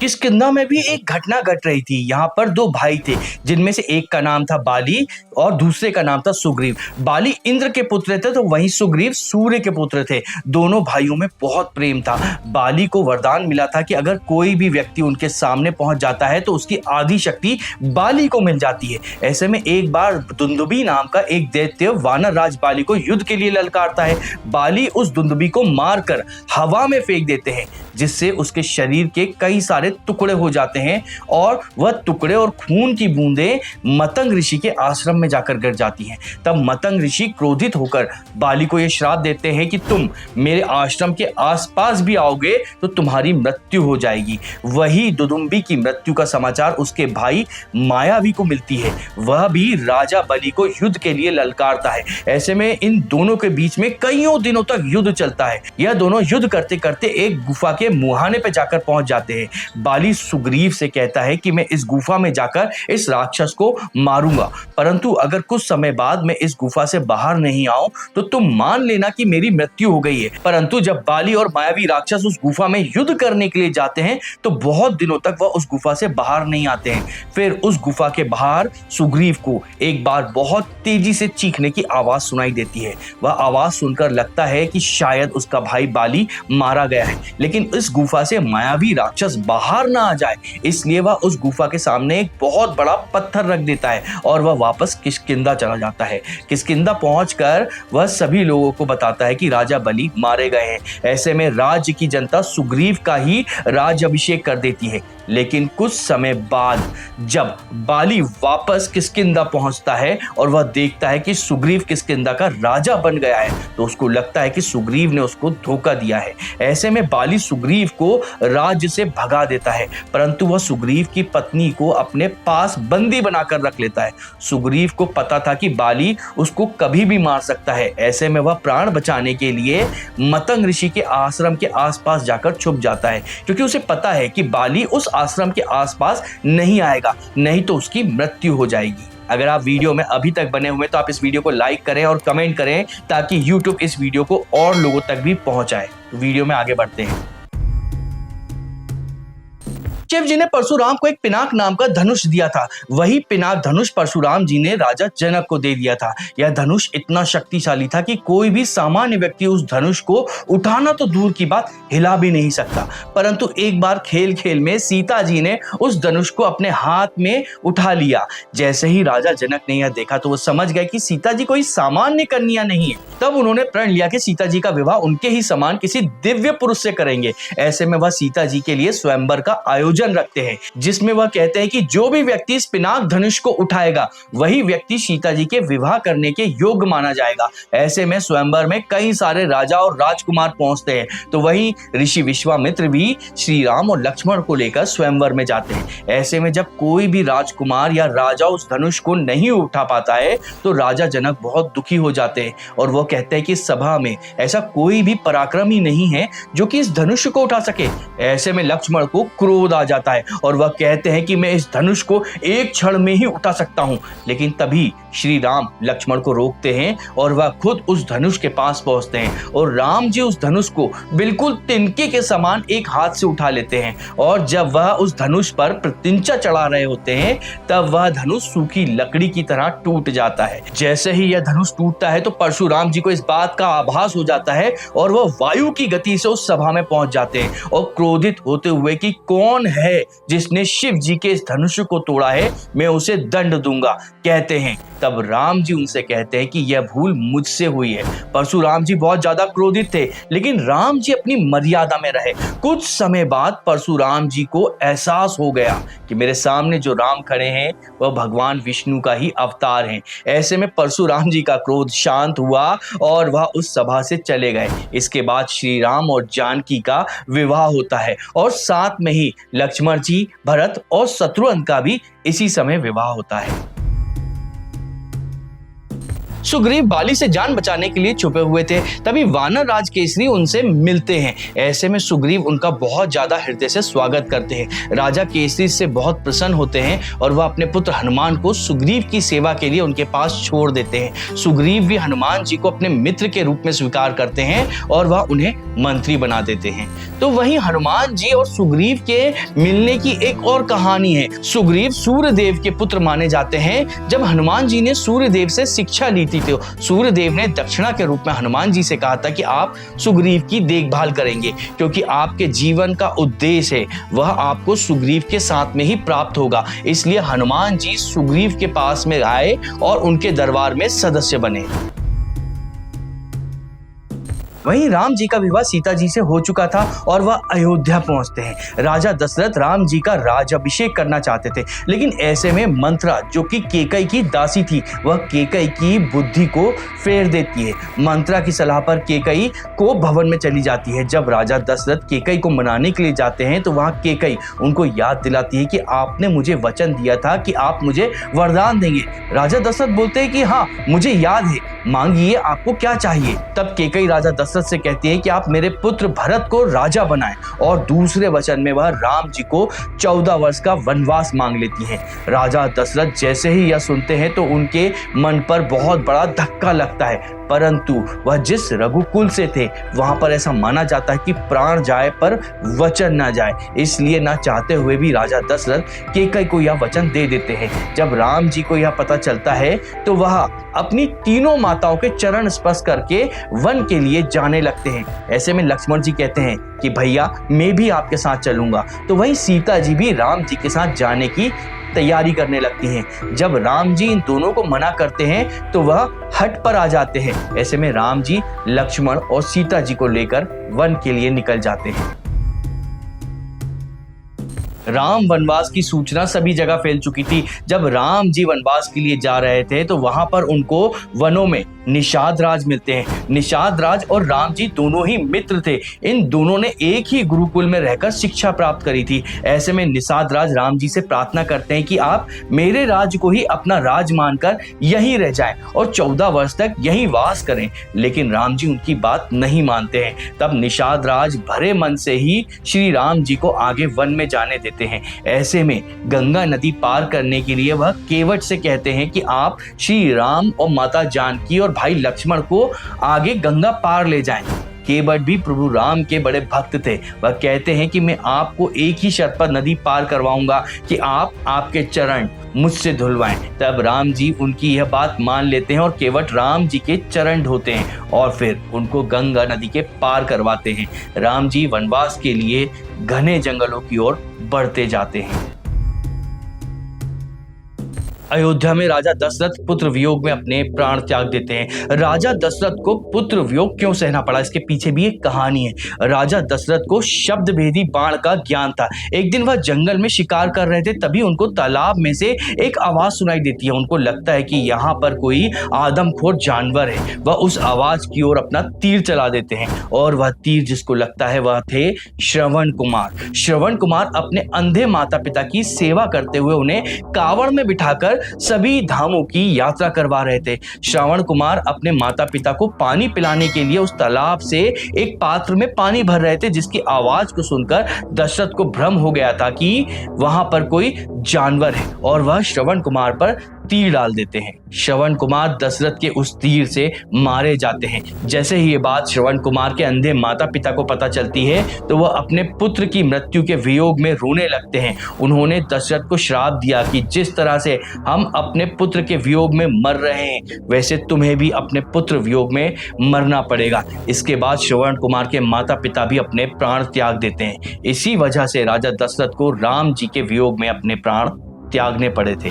किष्किंधा में भी एक घटना घट रही थी। यहाँ पर दो भाई थे, जिनमें से एक का नाम था बाली और दूसरे का नाम था सुग्रीव। बाली इंद्र के पुत्र थे तो वहीं सुग्रीव सूर्य के पुत्र थे। दोनों भाइयों में बहुत प्रेम था। बाली को वरदान मिला था कि अगर कोई भी व्यक्ति उनके सामने पहुंच जाता है तो उसकी आधी शक्ति बाली को मिल जाती है। ऐसे में एक बार दुंदुभी नाम का एक दैत्य वानर राज बाली को युद्ध के लिए ललकारता है। बाली उस दुंदुभी को मारकर हवा में फेंक देते हैं, जिससे उसके शरीर के कई सारे टुकड़े हो जाते हैं और वह टुकड़े और खून की बूंदें मतंग ऋषि के आश्रम में जाकर गिर जाती हैं। तब मतंग ऋषि क्रोधित होकर बाली को यह श्राप देते हैं कि तुम मेरे आश्रम के आसपास भी आओगे तो तुम्हारी मृत्यु हो जाएगी। वही दुदुम्बी की मृत्यु का समाचार उसके भाई मायावी को मिलती है। वह भी राजा बलि को युद्ध के लिए ललकारता है। ऐसे में इन दोनों के बीच में कईयों दिनों तक युद्ध चलता है। यह दोनों युद्ध करते करते एक गुफा के मुहाने पे जाकर पहुंच जाते हैं। बाली सुग्रीव से कहता है कि मैं इस गुफा में जाकर इस राक्षस को मारूंगा, परंतु अगर कुछ समय बाद मैं इस गुफा से बाहर नहीं आऊं तो तुम मान लेना कि मेरी मृत्यु हो गई है। परंतु जब बाली और मायावी राक्षस उस गुफा में युद्ध करने के लिए जाते हैं तो बहुत दिनों तक वह उस गुफा से बाहर नहीं आते हैं। फिर उस गुफा के बाहर सुग्रीव को एक बार बहुत तेजी से चीखने की आवाज सुनाई देती है। वह आवाज सुनकर लगता है कि शायद उसका भाई बाली मारा गया है, लेकिन इस गुफा से मायावी राक्षस बाहर ना आ जाए, इसलिए वह उस गुफा के सामने एक बहुत बड़ा पत्थर रख देता है और वह वापस किष्किंधा चला जाता है। किष्किंधा पहुंचकर वह सभी लोगों को बताता है कि राजा बलि मारे गए हैं। ऐसे में राज्य की जनता सुग्रीव का ही राज्याभिषेक कर देती है। लेकिन कुछ समय बाद जब बाली वापस किष्किंधा पहुंचता है और वह देखता है कि सुग्रीव किष्किंधा का राजा बन गया है तो उसको लगता है कि सुग्रीव ने उसको धोखा दिया है। ऐसे में बाली सुग्रीव को राज्य से भगा देता है, परंतु वह सुग्रीव की पत्नी को अपने पास बंदी बनाकर रख लेता है। सुग्रीव को पता था कि बाली उसको कभी भी मार सकता है। ऐसे में वह प्राण बचाने के लिए मतंग ऋषि के आश्रम के आसपास जाकर छुप जाता है, क्योंकि उसे पता है कि बाली उस आश्रम के आसपास नहीं आएगा, नहीं तो उसकी मृत्यु हो जाएगी। अगर आप वीडियो में अभी तक बने हुए तो आप इस वीडियो को लाइक करें और कमेंट करें ताकि YouTube इस वीडियो को और लोगों तक भी पहुंचाए। तो वीडियो में आगे बढ़ते हैं। शिव जी ने परशुराम को एक पिनाक नाम का धनुष दिया था। वही पिनाक धनुष परशुराम जी ने राजा जनक को दे दिया था। यह धनुष इतना शक्तिशाली था कि कोई भी सामान्य व्यक्ति उस धनुष को उठाना तो दूर की बात, हिला भी नहीं सकता। परंतु एक बार खेल खेल में सीता जी ने उस धनुष को अपने हाथ में उठा लिया। जैसे ही राजा जनक ने यह देखा तो वो समझ गए कि सीता जी कोई सामान्य कन्या नहीं है। तब उन्होंने प्रण लिया कि सीता जी का विवाह उनके ही समान किसी दिव्य पुरुष से करेंगे। ऐसे में वह सीता जी के लिए स्वयंवर का आयोजन रखते हैं, जिसमें वह कहते हैं कि जो भी व्यक्ति इस पिनाक धनुष को उठाएगा वही व्यक्ति सीता जी के विवाह करने के योग्य माना जाएगा। ऐसे में स्वयंवर में कई सारे राजा और राजकुमार पहुंचते हैं। तो वही ऋषि विश्वामित्र भी श्री राम और लक्ष्मण को लेकर स्वयंवर में जाते हैं। ऐसे में जब कोई भी राजकुमार या राजा उस धनुष को नहीं उठा पाता है तो राजा जनक बहुत दुखी हो जाते हैं और वो कहते हैं कि सभा में ऐसा कोई भी पराक्रमी नहीं है जो कि इस धनुष को उठा सके। ऐसे में लक्ष्मण को क्रोध आ जाता है और वह कहते हैं कि मैं इस धनुष को एक क्षण में ही उठा सकता हूं। लेकिन तभी श्री राम लक्ष्मण को रोकते हैं और वह खुद उस धनुष के पास पहुंचते हैं और राम जी उस धनुष को बिल्कुल तिनके के समान एक हाथ से उठा लेते हैं। और जब वह उस धनुष पर प्रतिंचा चढ़ा रहे होते हैं तब वह धनुष सूखी लकड़ी की तरह टूट जाता है। जैसे ही यह धनुष टूटता है तो परशुराम जी को इस बात का आभास हो जाता है और वह वायु की गति से उस सभा में पहुंच जाते हैं और क्रोधित होते हुए कि कौन है जिसने शिव जी के इस धनुष को तोड़ा है, मैं उसे दंड दूंगा, कहते हैं। तब राम जी उनसे कहते हैं कि यह भूल मुझसे हुई है। परशुराम जी बहुत ज्यादा क्रोधित थे, लेकिन राम जी अपनी मर्यादा में रहे। कुछ समय बाद परशुराम जी को एहसास हो गया कि मेरे सामने जो राम खड़े हैं वह भगवान विष्णु का ही अवतार हैं। ऐसे में परशुराम जी का क्रोध शांत हुआ और वह उस सभा से चले गए। इसके बाद श्री राम और जानकी का विवाह होता है और साथ में ही लक्ष्मण जी, भरत और शत्रुघ्न का भी इसी समय विवाह होता है। सुग्रीव बाली से जान बचाने के लिए छुपे हुए थे। तभी वानर राज केसरी उनसे मिलते हैं। ऐसे में सुग्रीव उनका बहुत ज्यादा हृदय से स्वागत करते हैं। राजा केसरी से बहुत प्रसन्न होते हैं और वह अपने पुत्र हनुमान को सुग्रीव की सेवा के लिए उनके पास छोड़ देते हैं। सुग्रीव भी हनुमान जी को अपने मित्र के रूप में स्वीकार करते हैं और वह उन्हें मंत्री बना देते हैं। तो वहीं हनुमान जी और सुग्रीव के मिलने की एक और कहानी है। सुग्रीव सूर्यदेव के पुत्र माने जाते हैं। जब हनुमान जी ने सूर्यदेव से शिक्षा ली थी तो सूर्यदेव ने दक्षिणा के रूप में हनुमान जी से कहा था कि आप सुग्रीव की देखभाल करेंगे, क्योंकि आपके जीवन का उद्देश्य है वह आपको सुग्रीव के साथ में ही प्राप्त होगा। इसलिए हनुमान जी सुग्रीव के पास में आए और उनके दरबार में सदस्य बने। वहीं राम जी का विवाह सीता जी से हो चुका था और वह अयोध्या पहुंचते हैं। राजा दशरथ राम जी का राज्याभिषेक करना चाहते थे, लेकिन ऐसे में मंत्रा जो कि केकई की दासी थी वह केकई की बुद्धि को फेर देती है। मंत्रा की सलाह पर केकई को भवन में चली जाती है। जब राजा दशरथ केकई को मनाने के लिए जाते हैं तो वहाँ केकई उनको याद दिलाती है कि आपने मुझे वचन दिया था कि आप मुझे वरदान देंगे। राजा दशरथ बोलते हैं कि हाँ मुझे याद है, मांगिए आपको क्या चाहिए। तब केकई राजा दशरथ से कहती है कि आप मेरे पुत्र भरत को राजा बनाएं और दूसरे वचन में वह राम जी को 14 वर्ष का वनवास मांग लेती हैं। राजा दशरथ जैसे ही यह सुनते हैं तो उनके मन पर बहुत बड़ा धक्का लगता है, परंतु वह जिस रघुकुल से थे वहां पर ऐसा माना जाता है कि प्राण जाए पर वचन ना जाए। इसलिए ना चाहते हुए भी राजा दशरथ केकई को यह वचन दे देते हैं। जब राम जी को यह पता चलता है तो वह अपनी तीनों माताओं के चरण स्पर्श करके वन के लिए जाने लगते हैं। ऐसे में लक्ष्मण जी कहते हैं कि भैया मैं भी आपके साथ चलूंगा। तो वहीं सीता जी भी राम जी के साथ जाने की तैयारी करने लगती हैं। जब राम जी इन दोनों को मना करते हैं तो वह हट पर आ जाते हैं। ऐसे में राम जी लक्ष्मण और सीता जी को लेकर वन के लिए निकल जाते हैं। राम वनवास की सूचना सभी जगह फैल चुकी थी। जब राम जी वनवास के लिए जा रहे थे तो वहां पर उनको वनों में निषाद राज मिलते हैं। निषाद राज और राम जी दोनों ही मित्र थे। इन दोनों ने एक ही गुरुकुल में रहकर शिक्षा प्राप्त करी थी। ऐसे में निषाद राज राम जी से प्रार्थना करते हैं कि आप मेरे राज्य को ही अपना राज मानकर यहीं रह जाएं और 14 वर्ष तक यहीं वास करें। लेकिन राम जी उनकी बात नहीं मानते हैं। तब निषाद राज भरे मन से ही श्री राम जी को आगे वन में जाने देते हैं। ऐसे में गंगा नदी पार करने के लिए वह केवट से कहते हैं कि आप श्री राम और माता जानकी और भाई लक्ष्मण को आगे गंगा पार ले जाएं। केवट भी प्रभु राम के बड़े भक्त थे। वह कहते हैं कि मैं आपको एक ही शर्त पर नदी पार करवाऊंगा कि आप आपके चरण मुझसे धुलवाएं। तब राम जी उनकी यह बात मान लेते हैं और केवट राम जी के चरण धोते हैं और फिर उनको गंगा नदी के पार करवाते हैं। राम जी वनवास के लिए घने जंगलों की ओर बढ़ते जाते हैं। अयोध्या में राजा दशरथ पुत्र वियोग में अपने प्राण त्याग देते हैं। राजा दशरथ को पुत्र वियोग क्यों सहना पड़ा, इसके पीछे भी एक कहानी है। राजा दशरथ को शब्द भेदी बाण का ज्ञान था। एक दिन वह जंगल में शिकार कर रहे थे, तभी उनको तालाब में से एक आवाज सुनाई देती है। उनको लगता है कि यहाँ पर कोई आदमखोर जानवर है। वह उस आवाज की ओर अपना तीर चला देते हैं और वह तीर जिसको लगता है वह थे श्रवण कुमार। श्रवण कुमार अपने अंधे माता पिता की सेवा करते हुए उन्हें कावड़ में बिठाकर सभी धामों की यात्रा करवा रहे थे। श्रवण कुमार अपने माता पिता को पानी पिलाने के लिए उस तालाब से एक पात्र में पानी भर रहे थे, जिसकी आवाज को सुनकर दशरथ को भ्रम हो गया था कि वहां पर कोई जानवर है और वह श्रवण कुमार पर तीर डाल देते हैं। श्रवण कुमार दशरथ के उस तीर से मारे जाते हैं। जैसे ही ये बात श्रवण कुमार के अंधे माता पिता को पता चलती है तो वह अपने पुत्र की मृत्यु के वियोग में रोने लगते हैं। उन्होंने दशरथ को श्राप दिया कि जिस तरह से हम अपने पुत्र के वियोग में मर रहे हैं वैसे तुम्हें भी अपने पुत्र वियोग में मरना पड़ेगा। इसके बाद श्रवण कुमार के माता पिता भी अपने प्राण त्याग देते हैं। इसी वजह से राजा दशरथ को राम जी के वियोग में अपने प्राण त्यागने पड़े थे।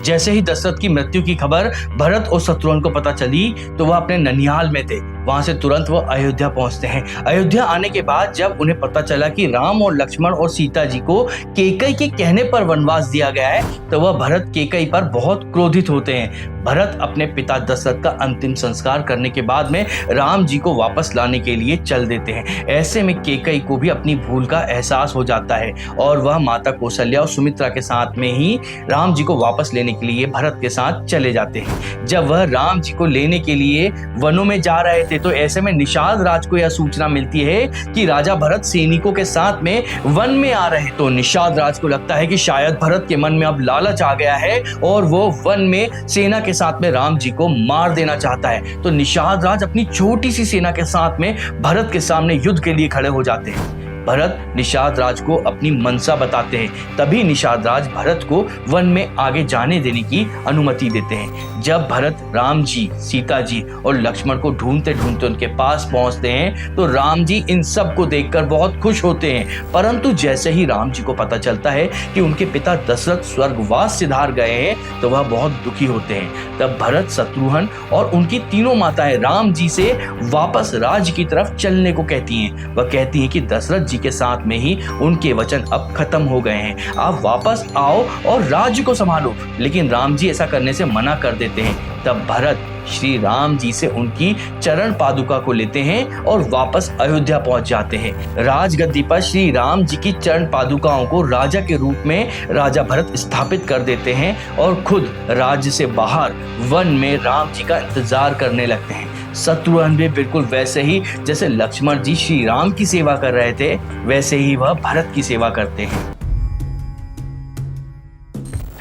जैसे ही दशरथ की मृत्यु की खबर भरत और शत्रुघ्न को पता चली तो वह अपने ननिहाल में थे। वहां से तुरंत वह अयोध्या पहुंचते हैं। अयोध्या आने के बाद जब उन्हें पता चला कि राम और लक्ष्मण और सीता जी को कैकेयी के कहने पर वनवास दिया गया है तो वह भरत कैकेयी पर बहुत क्रोधित होते हैं। भरत अपने पिता दशरथ का अंतिम संस्कार करने के बाद में राम जी को वापस लाने के लिए चल देते हैं। ऐसे में कैकेयी को भी अपनी भूल का एहसास हो जाता है और वह माता कौशल्या और सुमित्रा के साथ में ही राम जी को वापस लेने के लिए भरत के साथ चले जाते हैं। जब वह राम जी को लेने के लिए वनों में जा रहे थे तो ऐसे में निषाद राज को यह सूचना मिलती है कि राजा भरत सैनिकों के साथ में वन में आ रहे हैं। तो निषाद राज को लगता है कि शायद भरत के मन में अब लालच आ गया है और वो वन में सेना के साथ में राम जी को मार देना चाहता है। तो निषाद राज अपनी छोटी सी सेना के साथ में भरत के सामने युद्ध के लिए खड़े हो जाते हैं। भरत निषाद राज को अपनी मनसा बताते हैं। तभी निषाद राज भरत को वन में आगे जाने देने की अनुमति देते हैं। जब भरत राम जी, सीता जी और लक्ष्मण को ढूंढते ढूंढते उनके पास पहुंचते हैं तो राम जी इन सब को देखकर बहुत खुश होते हैं। परंतु जैसे ही राम जी को पता चलता है कि उनके पिता दशरथ स्वर्गवास सिधार गए हैं तो वह बहुत दुखी होते हैं। तब भरत, शत्रुघ्न और उनकी तीनों माताएं राम जी से वापस राज्य की तरफ चलने को कहती हैं। वह कहती हैं कि दशरथ जी के साथ में ही उनके वचन अब खत्म हो गए हैं, आप वापस आओ और राज्य को संभालो। लेकिन राम जी ऐसा करने से मना कर देते हैं। तब भरत श्री राम जी से उनकी चरण पादुका को लेते हैं और वापस अयोध्या पहुंच जाते हैं। राजगद्दी पर श्री राम जी की चरण पादुकाओं को राजा के रूप में राजा भरत स्थापित कर देते हैं और खुद राज्य से बाहर वन में राम जी का इंतजार करने लगते हैं। शत्रुघ्न भी बिल्कुल वैसे ही जैसे लक्ष्मण जी श्री राम की सेवा कर रहे थे वैसे ही वह भरत की सेवा करते हैं।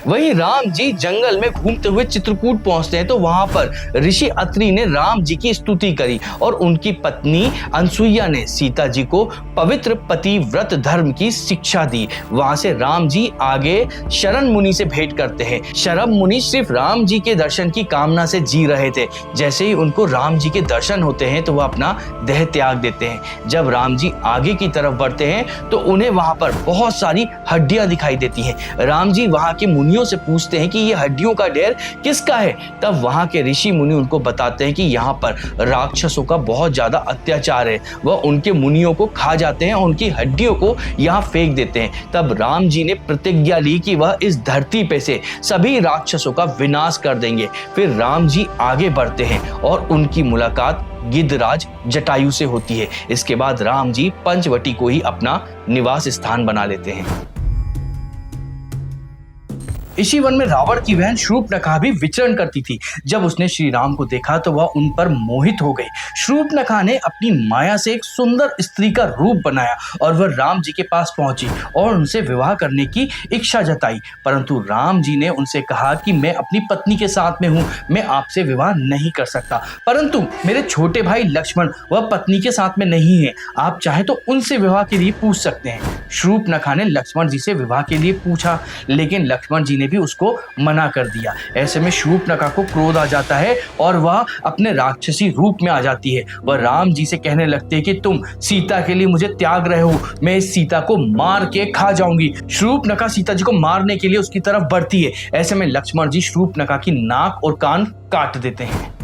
वहीं राम जी जंगल में घूमते हुए चित्रकूट पहुंचते हैं तो वहां पर ऋषि अत्रि ने राम जी की स्तुति करी और उनकी पत्नी अनसुईया ने सीता जी को पवित्र पतिव्रत धर्म की शिक्षा दी। वहां से राम जी आगे शरण मुनि से भेंट करते हैं। शरण मुनि सिर्फ राम जी के दर्शन की कामना से जी रहे थे। जैसे ही उनको राम जी के दर्शन होते हैं तो वह अपना देह त्याग देते हैं। जब राम जी आगे की तरफ बढ़ते हैं तो उन्हें वहां पर बहुत सारी हड्डियां दिखाई देती हैं। राम जी वहां के मुनियों से पूछते हैं कि ये हड्डियों का ढेर किसका है। तब वहां के ऋषि मुनि उनको बताते हैं कि यहाँ पर राक्षसों का बहुत ज्यादा अत्याचार है। वह उनके मुनियों को खा जाते हैं और उनकी हड्डियों को यहाँ फेंक देते हैं। तब राम जी ने प्रतिज्ञा ली कि वह इस धरती पे से सभी राक्षसों का विनाश कर देंगे। फिर राम जी आगे बढ़ते हैं और उनकी मुलाकात गिद्धराज जटायु से होती है। इसके बाद राम जी पंचवटी को ही अपना निवास स्थान बना लेते हैं। इसी वन में रावण की बहन शूर्पणखा भी विचरण करती थी। जब उसने श्री राम को देखा तो वह उन पर मोहित हो गई। शूर्पणखा ने अपनी माया से एक सुंदर स्त्री का रूप बनाया और वह राम जी के पास पहुंची और उनसे विवाह करने की इच्छा जताई, परंतु राम जी ने उनसे कहा कि मैं अपनी पत्नी के साथ में हूं, मैं आपसे विवाह नहीं कर सकता, परंतु मेरे छोटे भाई लक्ष्मण वह पत्नी के साथ में नहीं है, आप चाहे तो उनसे विवाह के लिए पूछ सकते हैं। शूर्पणखा ने लक्ष्मण जी से विवाह के लिए पूछा, लेकिन लक्ष्मण जी ने भी उसको मना कर दिया। ऐसे में शूर्पणखा को क्रोध आ जाता है और वह अपने राक्षसी रूप में आ जाती है। वह राम जी से कहने लगते हैं कि तुम सीता के लिए मुझे त्याग रहे हो, मैं इस सीता को मार के खा जाऊंगी। शूर्पणखा सीता जी को मारने के लिए उसकी तरफ बढ़ती है। ऐसे में लक्ष्मण जी शूर्पणखा की नाक और कान काट देते हैं।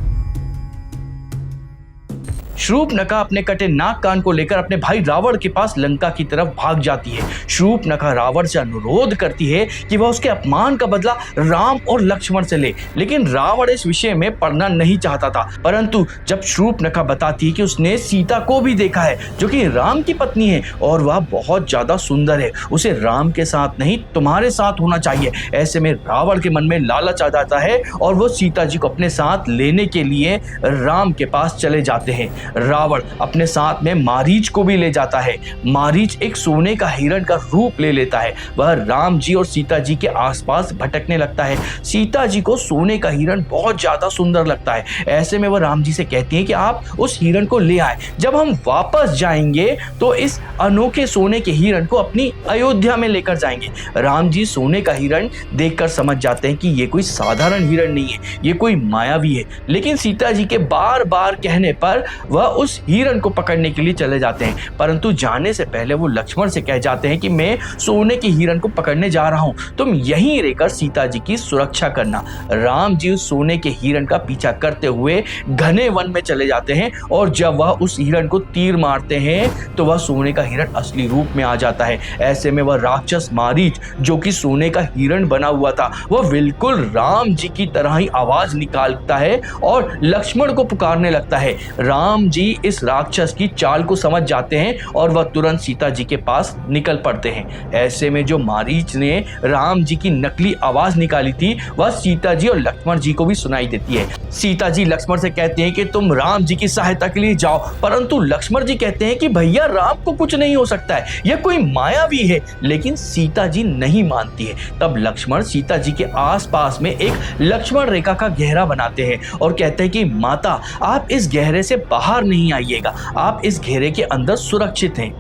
शूर्पणखा अपने कटे नाक कान को लेकर अपने भाई रावण के पास लंका की तरफ भाग जाती है। शूर्पणखा रावण से अनुरोध करती है कि वह उसके अपमान का बदला राम और लक्ष्मण से ले, लेकिन रावण इस विषय में पड़ना नहीं चाहता था। परंतु जब शूर्पणखा बताती है कि उसने सीता को भी देखा है जो कि राम की पत्नी है और वह बहुत ज्यादा सुंदर है, उसे राम के साथ नहीं तुम्हारे साथ होना चाहिए। ऐसे में रावण के मन में लालच आ जाता है और वो सीता जी को अपने साथ लेने के लिए राम के पास चले जाते हैं। रावण अपने साथ में मारीच को भी ले जाता है। मारीच एक सोने का हिरण का रूप ले लेता है। वह राम जी और सीता जी के आसपास भटकने लगता है। सीता जी को सोने का हिरण बहुत ज्यादा सुंदर लगता है। ऐसे में वह राम जी से कहती है कि आप उस हिरण को ले आए, जब हम वापस जाएंगे तो इस अनोखे सोने के हिरण को अपनी अयोध्या में लेकर जाएंगे। राम जी सोने का हिरण देखकर समझ जाते हैं कि ये कोई साधारण हिरण नहीं है, ये कोई मायावी है, लेकिन सीता जी के बार बार कहने पर वह उस हिरण को पकड़ने के लिए चले जाते हैं। परंतु जाने से पहले वो लक्ष्मण से कह जाते हैं कि मैं सोने के हिरण को पकड़ने जा रहा हूं, तुम यहीं रहकर सीता जी की सुरक्षा करना। राम जी उस सोने के हिरण का पीछा करते हुए घने वन में चले जाते हैं और जब वह उस हिरण को तीर मारते हैं तो वह सोने का हिरण असली रूप में आ जाता है। ऐसे में वह राक्षस मारीच जो कि सोने का हिरण बना हुआ था, वह बिल्कुल राम जी की तरह ही आवाज निकालता है और लक्ष्मण को पुकारने लगता है। राम जी इस राक्षस की चाल को समझ जाते हैं और वह तुरंत सीता जी के पास निकल पड़ते हैं। ऐसे में जो मारीच ने राम जी की नकली आवाज निकाली थी वह सीता जी और लक्ष्मण जी को भी सुनाई देती है। सीता जी लक्ष्मण से कहते हैं कि तुम राम जी की सहायता के लिए जाओ, परंतु लक्ष्मण जी कहते हैं कि भैया राम को कुछ नहीं हो सकता है, यह कोई मायावी है, लेकिन सीता जी नहीं मानती है। तब लक्ष्मण सीता जी के आसपास में एक लक्ष्मण रेखा का घेरा बनाते हैं और कहते हैं कि माता आप इस घेरे से बाहर नहीं आइएगा, आप इस घेरे के अंदर सुरक्षित हैं,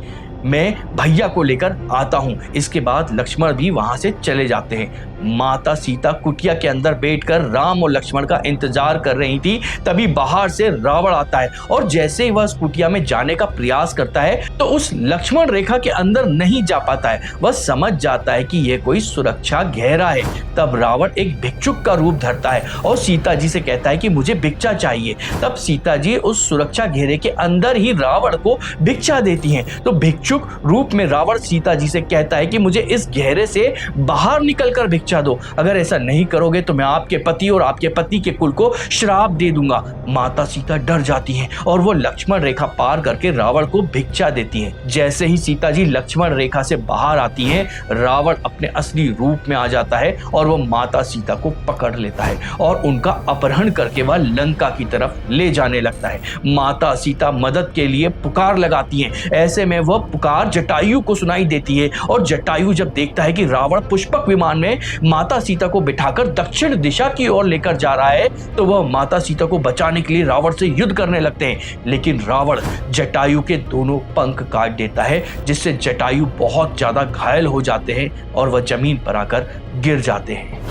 मैं भैया को लेकर आता हूं। इसके बाद लक्ष्मण भी वहां से चले जाते हैं। माता सीता कुटिया के अंदर बैठकर राम और लक्ष्मण का इंतजार कर रही थी। तभी बाहर से रावण आता है और जैसे ही वह उस कुटिया में जाने का प्रयास करता है तो उस लक्ष्मण रेखा के अंदर नहीं जा पाता है। वह समझ जाता है कि यह कोई सुरक्षा घेरा है। तब रावण एक भिक्षुक का रूप धरता है और सीता जी से कहता है कि मुझे भिक्षा चाहिए। तब सीता जी उस सुरक्षा घेरे के अंदर ही रावण को भिक्षा देती हैं। तो भिक्षुक रूप में रावण सीता जी से कहता है कि मुझे इस घेरे से बाहर निकलकर भिक्षा दो, अगर ऐसा नहीं करोगे तो मैं आपके पति और आपके पति के कुल को श्राप दे दूंगा। माता सीता डर जाती हैं और वो लक्ष्मण रेखा पार करके रावण को भिक्षा देती हैं। जैसे ही सीता जी लक्ष्मण रेखा से बाहर आती हैं, रावण अपने असली रूप में आ जाता है और वो माता सीता को पकड़ लेता है और उनका अपहरण करके वह लंका की तरफ ले जाने लगता है। माता सीता मदद के लिए पुकार लगाती हैं। ऐसे में वह पुकार जटायु को सुनाई देती है और जटायु जब देखता है कि रावण पुष्पक विमान में माता सीता को बिठाकर दक्षिण दिशा की ओर लेकर जा रहा है तो वह माता सीता को बचाने के लिए रावण से युद्ध करने लगते हैं। लेकिन रावण जटायु के दोनों पंख काट देता है, जिससे जटायु बहुत ज्यादा घायल हो जाते हैं और वह जमीन पर आकर गिर जाते हैं।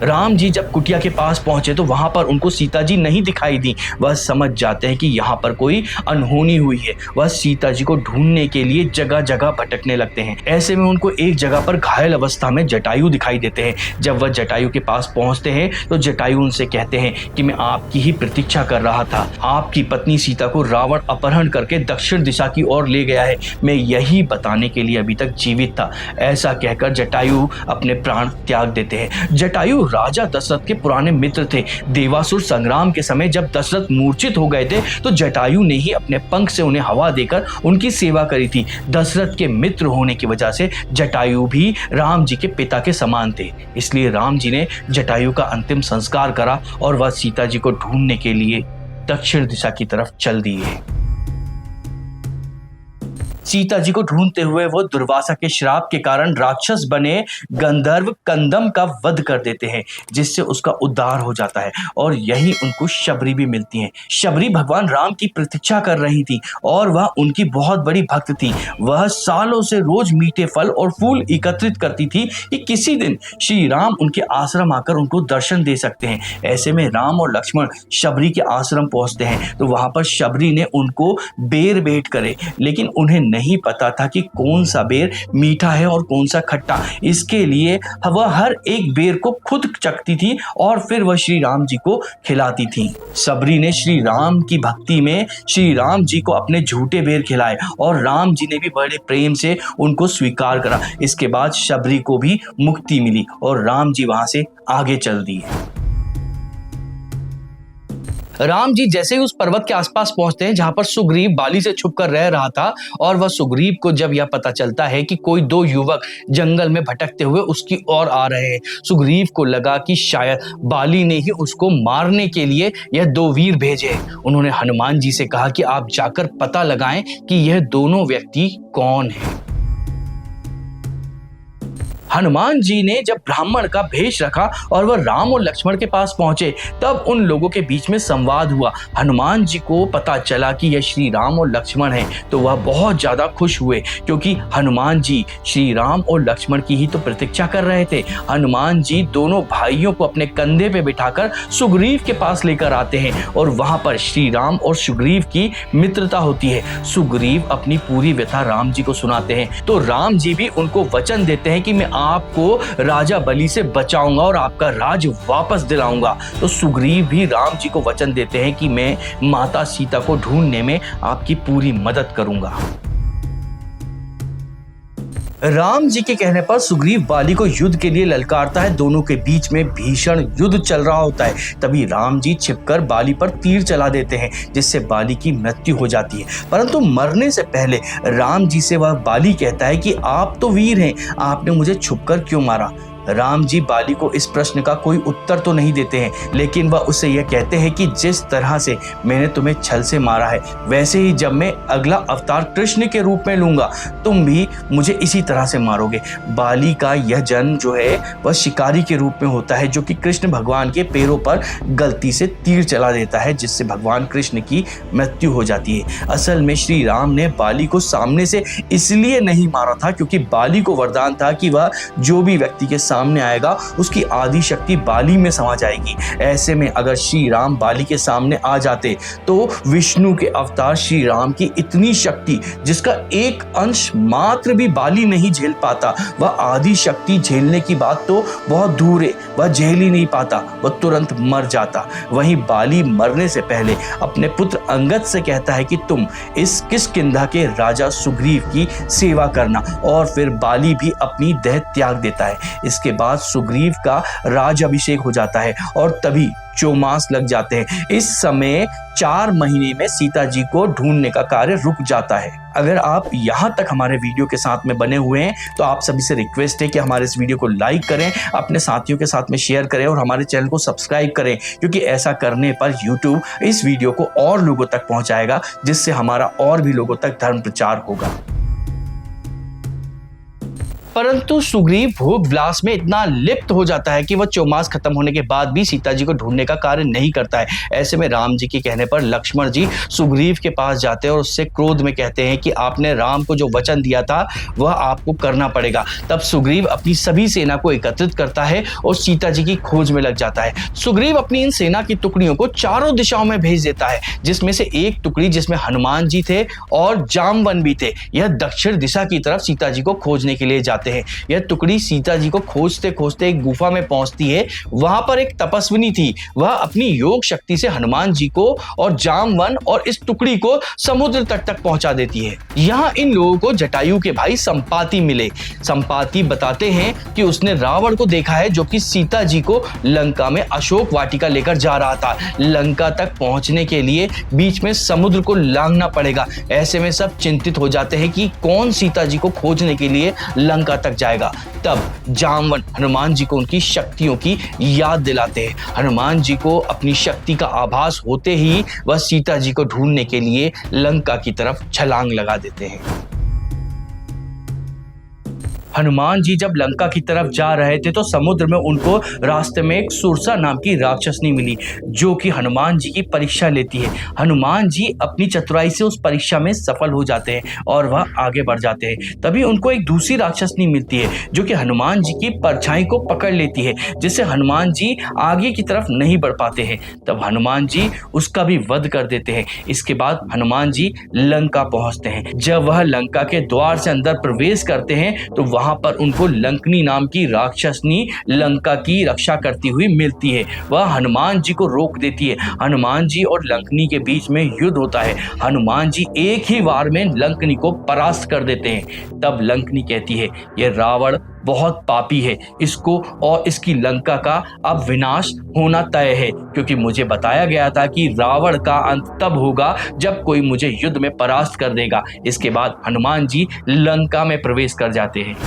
राम जी जब कुटिया के पास पहुंचे तो वहां पर उनको सीता जी नहीं दिखाई दी। वह समझ जाते हैं कि यहाँ पर कोई अनहोनी हुई है। वह सीता जी को ढूंढने के लिए जगह जगह भटकने लगते हैं। ऐसे में उनको एक जगह पर घायल अवस्था में जटायु दिखाई देते हैं। जब वह जटायु के पास पहुंचते हैं तो जटायु उनसे कहते हैं कि मैं आपकी ही प्रतीक्षा कर रहा था, आपकी पत्नी सीता को रावण अपहरण करके दक्षिण दिशा की ओर ले गया है, मैं यही बताने के लिए अभी तक जीवित था। ऐसा कहकर जटायु अपने प्राण त्याग देते हैं। जटायु राजा दशरथ के पुराने मित्र थे। देवासुर संग्राम के समय जब दशरथ मूर्छित हो गए थे तो जटायु ने ही अपने पंख से उन्हें हवा देकर उनकी सेवा करी थी। दशरथ के मित्र होने की वजह से जटायु भी राम जी के पिता के समान थे। इसलिए राम जी ने जटायु का अंतिम संस्कार करा और वह सीता जी को ढूंढने के लिए दक्षिण दिशा की तरफ चल दिए। सीता जी को ढूंढते हुए वो दुर्वासा के श्राप के कारण राक्षस बने गंधर्व कंदम का वध कर देते हैं, जिससे उसका उद्धार हो जाता है और यही उनको शबरी भी मिलती हैं। शबरी भगवान राम की प्रतीक्षा कर रही थी और वह उनकी बहुत बड़ी भक्त थी। वह सालों से रोज मीठे फल और फूल एकत्रित करती थी कि किसी दिन श्री राम उनके आश्रम आकर उनको दर्शन दे सकते हैं। ऐसे में राम और लक्ष्मण शबरी के आश्रम पहुंचते हैं तो वहां पर शबरी ने उनको बेर भेंट करे, लेकिन उन्हें नहीं पता था कि कौन सा बेर मीठा है और कौन सा खट्टा। इसके लिए वह हर एक बेर को खुद चखती थी और फिर वह श्री राम जी को खिलाती थी। शबरी ने श्री राम की भक्ति में श्री राम जी को अपने झूठे बेर खिलाए और राम जी ने भी बड़े प्रेम से उनको स्वीकार करा। इसके बाद शबरी को भी मुक्ति मिली और राम जी वहां से आगे चल दिए। राम जी जैसे ही उस पर्वत के आसपास पहुंचते हैं जहां पर सुग्रीव बाली से छुपकर रह रहा था और वह सुग्रीव को जब यह पता चलता है कि कोई दो युवक जंगल में भटकते हुए उसकी ओर आ रहे हैं, सुग्रीव को लगा कि शायद बाली ने ही उसको मारने के लिए यह दो वीर भेजे। उन्होंने हनुमान जी से कहा कि आप जाकर पता लगाएं कि यह दोनों व्यक्ति कौन है। हनुमान जी ने जब ब्राह्मण का भेष रखा और वह राम और लक्ष्मण के पास पहुंचे तब उन लोगों के बीच में संवाद हुआ। हनुमान जी को पता चला कि यह श्री राम और लक्ष्मण हैं तो वह बहुत ज्यादा खुश हुए, क्योंकि हनुमान जी श्री राम और लक्ष्मण की ही तो प्रतीक्षा कर रहे थे। हनुमान जी दोनों भाइयों को अपने कंधे पे बिठाकर सुग्रीव के पास लेकर आते हैं और वहां पर श्री राम और सुग्रीव की मित्रता होती है। सुग्रीव अपनी पूरी व्यथा राम जी को सुनाते हैं तो राम जी भी उनको वचन देते हैं कि मैं आपको राजा बलि से बचाऊंगा और आपका राज वापस दिलाऊंगा। तो सुग्रीव भी राम जी को वचन देते हैं कि मैं माता सीता को ढूंढने में आपकी पूरी मदद करूंगा। राम जी के कहने पर सुग्रीव बाली को युद्ध के लिए ललकारता है। दोनों के बीच में भीषण युद्ध चल रहा होता है। तभी राम जी छिपकर बाली पर तीर चला देते हैं जिससे बाली की मृत्यु हो जाती है। परंतु मरने से पहले राम जी से वह बाली कहता है कि आप तो वीर हैं, आपने मुझे छुपकर क्यों मारा। राम जी बाली को इस प्रश्न का कोई उत्तर तो नहीं देते हैं, लेकिन वह उससे यह कहते हैं कि जिस तरह से मैंने तुम्हें छल से मारा है वैसे ही जब मैं अगला अवतार कृष्ण के रूप में लूंगा तुम भी मुझे इसी तरह से मारोगे। बाली का यह जन्म जो है वह शिकारी के रूप में होता है जो कि कृष्ण भगवान के पैरों पर गलती से तीर चला देता है जिससे भगवान कृष्ण की मृत्यु हो जाती है। असल में श्री राम ने बाली को सामने से इसलिए नहीं मारा था क्योंकि बाली को वरदान था कि वह जो भी व्यक्ति के सामने आएगा उसकी आदि शक्ति बाली में समा जाएगी। ऐसे में अगर श्री राम बाली के सामने आ जाते तो विष्णु के अवतार श्री राम की इतनी शक्ति जिसका एक अंश मात्र भी बाली नहीं झेल पाता, वह आदि शक्ति झेलने की बात तो बहुत दूर है, वह झेल ही नहीं पाता, वह तुरंत मर जाता। वहीं बाली मरने से पहले अपने पुत्र अंगद से कहता है कि तुम इस किष्किंधा के राजा सुग्रीव की सेवा करना और फिर बाली भी अपनी देह त्याग देता है। इसके बाद सुग्रीव का राज अभिषेक हो जाता है और तभी चौमास लग जाते हैं। इस समय 4 महीने में सीता जी को ढूंढने का कार्य रुक जाता है। अगर आप यहाँ तक हमारे वीडियो के साथ में बने हुए हैं तो आप सभी से रिक्वेस्ट है कि हमारे इस वीडियो को लाइक करें, अपने साथियों के साथ में शेयर करें और हमारे चैनल को सब्सक्राइब करें, क्योंकि ऐसा करने पर YouTube इस वीडियो को और लोगों तक पहुंचाएगा जिससे हमारा और भी लोगों तक धर्म प्रचार होगा। परंतु सुग्रीव भोग विलास में इतना लिप्त हो जाता है कि वह चौमास खत्म होने के बाद भी सीता जी को ढूंढने का कार्य नहीं करता है। ऐसे में राम जी के कहने पर लक्ष्मण जी सुग्रीव के पास जाते हैं और उससे क्रोध में कहते हैं कि आपने राम को जो वचन दिया था वह आपको करना पड़ेगा। तब सुग्रीव अपनी सभी सेना को एकत्रित करता है और सीता जी की खोज में लग जाता है। सुग्रीव अपनी इन सेना की टुकड़ियों को चारों दिशाओं में भेज देता है, जिसमें से एक टुकड़ी जिसमें हनुमान जी थे और जामवन भी थे, यह दक्षिण दिशा की तरफ सीता जी को खोजने के लिए जाती जाते हैं। यह टुकड़ी सीता जी को खोजते खोजते एक गुफा में पहुंचती है। वहां पर एक तपस्विनी थी, वह अपनी योग शक्ति से हनुमान जी को और जामवन और इस टुकड़ी को समुद्र तट तक पहुंचा देती है। यहाँ इन लोगों को जटायु के भाई संपाति मिले। संपाति बताते हैं कि उसने रावण को देखा है जो कि सीता जी को लंका में अशोक वाटिका लेकर जा रहा था। लंका तक पहुंचने के लिए बीच में समुद्र को लांघना पड़ेगा। ऐसे में सब चिंतित हो जाते हैं कि कौन सीता जी को खोजने के लिए लंका तक जाएगा। तब जामवन हनुमान जी को उनकी शक्तियों की याद दिलाते हैं। हनुमान जी को अपनी शक्ति का आभास होते ही वह सीता जी को ढूंढने के लिए लंका की तरफ छलांग लगा देते हैं। हनुमान जी जब लंका की तरफ जा रहे थे तो समुद्र में उनको रास्ते में एक सुरसा नाम की राक्षसनी मिली जो कि हनुमान जी की परीक्षा लेती है। हनुमान जी अपनी चतुराई से उस परीक्षा में सफल हो जाते हैं और वह आगे बढ़ जाते हैं। तभी उनको एक दूसरी राक्षसनी मिलती है जो कि हनुमान जी की परछाई को पकड़ लेती है, जिससे हनुमान जी आगे की तरफ नहीं बढ़ पाते हैं। तब हनुमान जी उसका भी वध कर देते हैं। इसके बाद हनुमान जी लंका पहुंचते हैं। जब वह लंका के द्वार से अंदर प्रवेश करते हैं तो वहां पर उनको लंकनी नाम की राक्षसनी लंका की रक्षा करती हुई मिलती है। वह हनुमान जी को रोक देती है। हनुमान जी और लंकनी के बीच में युद्ध होता है। हनुमान जी एक ही वार में लंकनी को परास्त कर देते हैं। तब लंकनी कहती है, यह रावण बहुत पापी है, इसको और इसकी लंका का अब विनाश होना तय है, क्योंकि मुझे बताया गया था कि रावण का अंत तब होगा जब कोई मुझे युद्ध में परास्त कर देगा। इसके बाद हनुमान जी लंका में प्रवेश कर जाते हैं।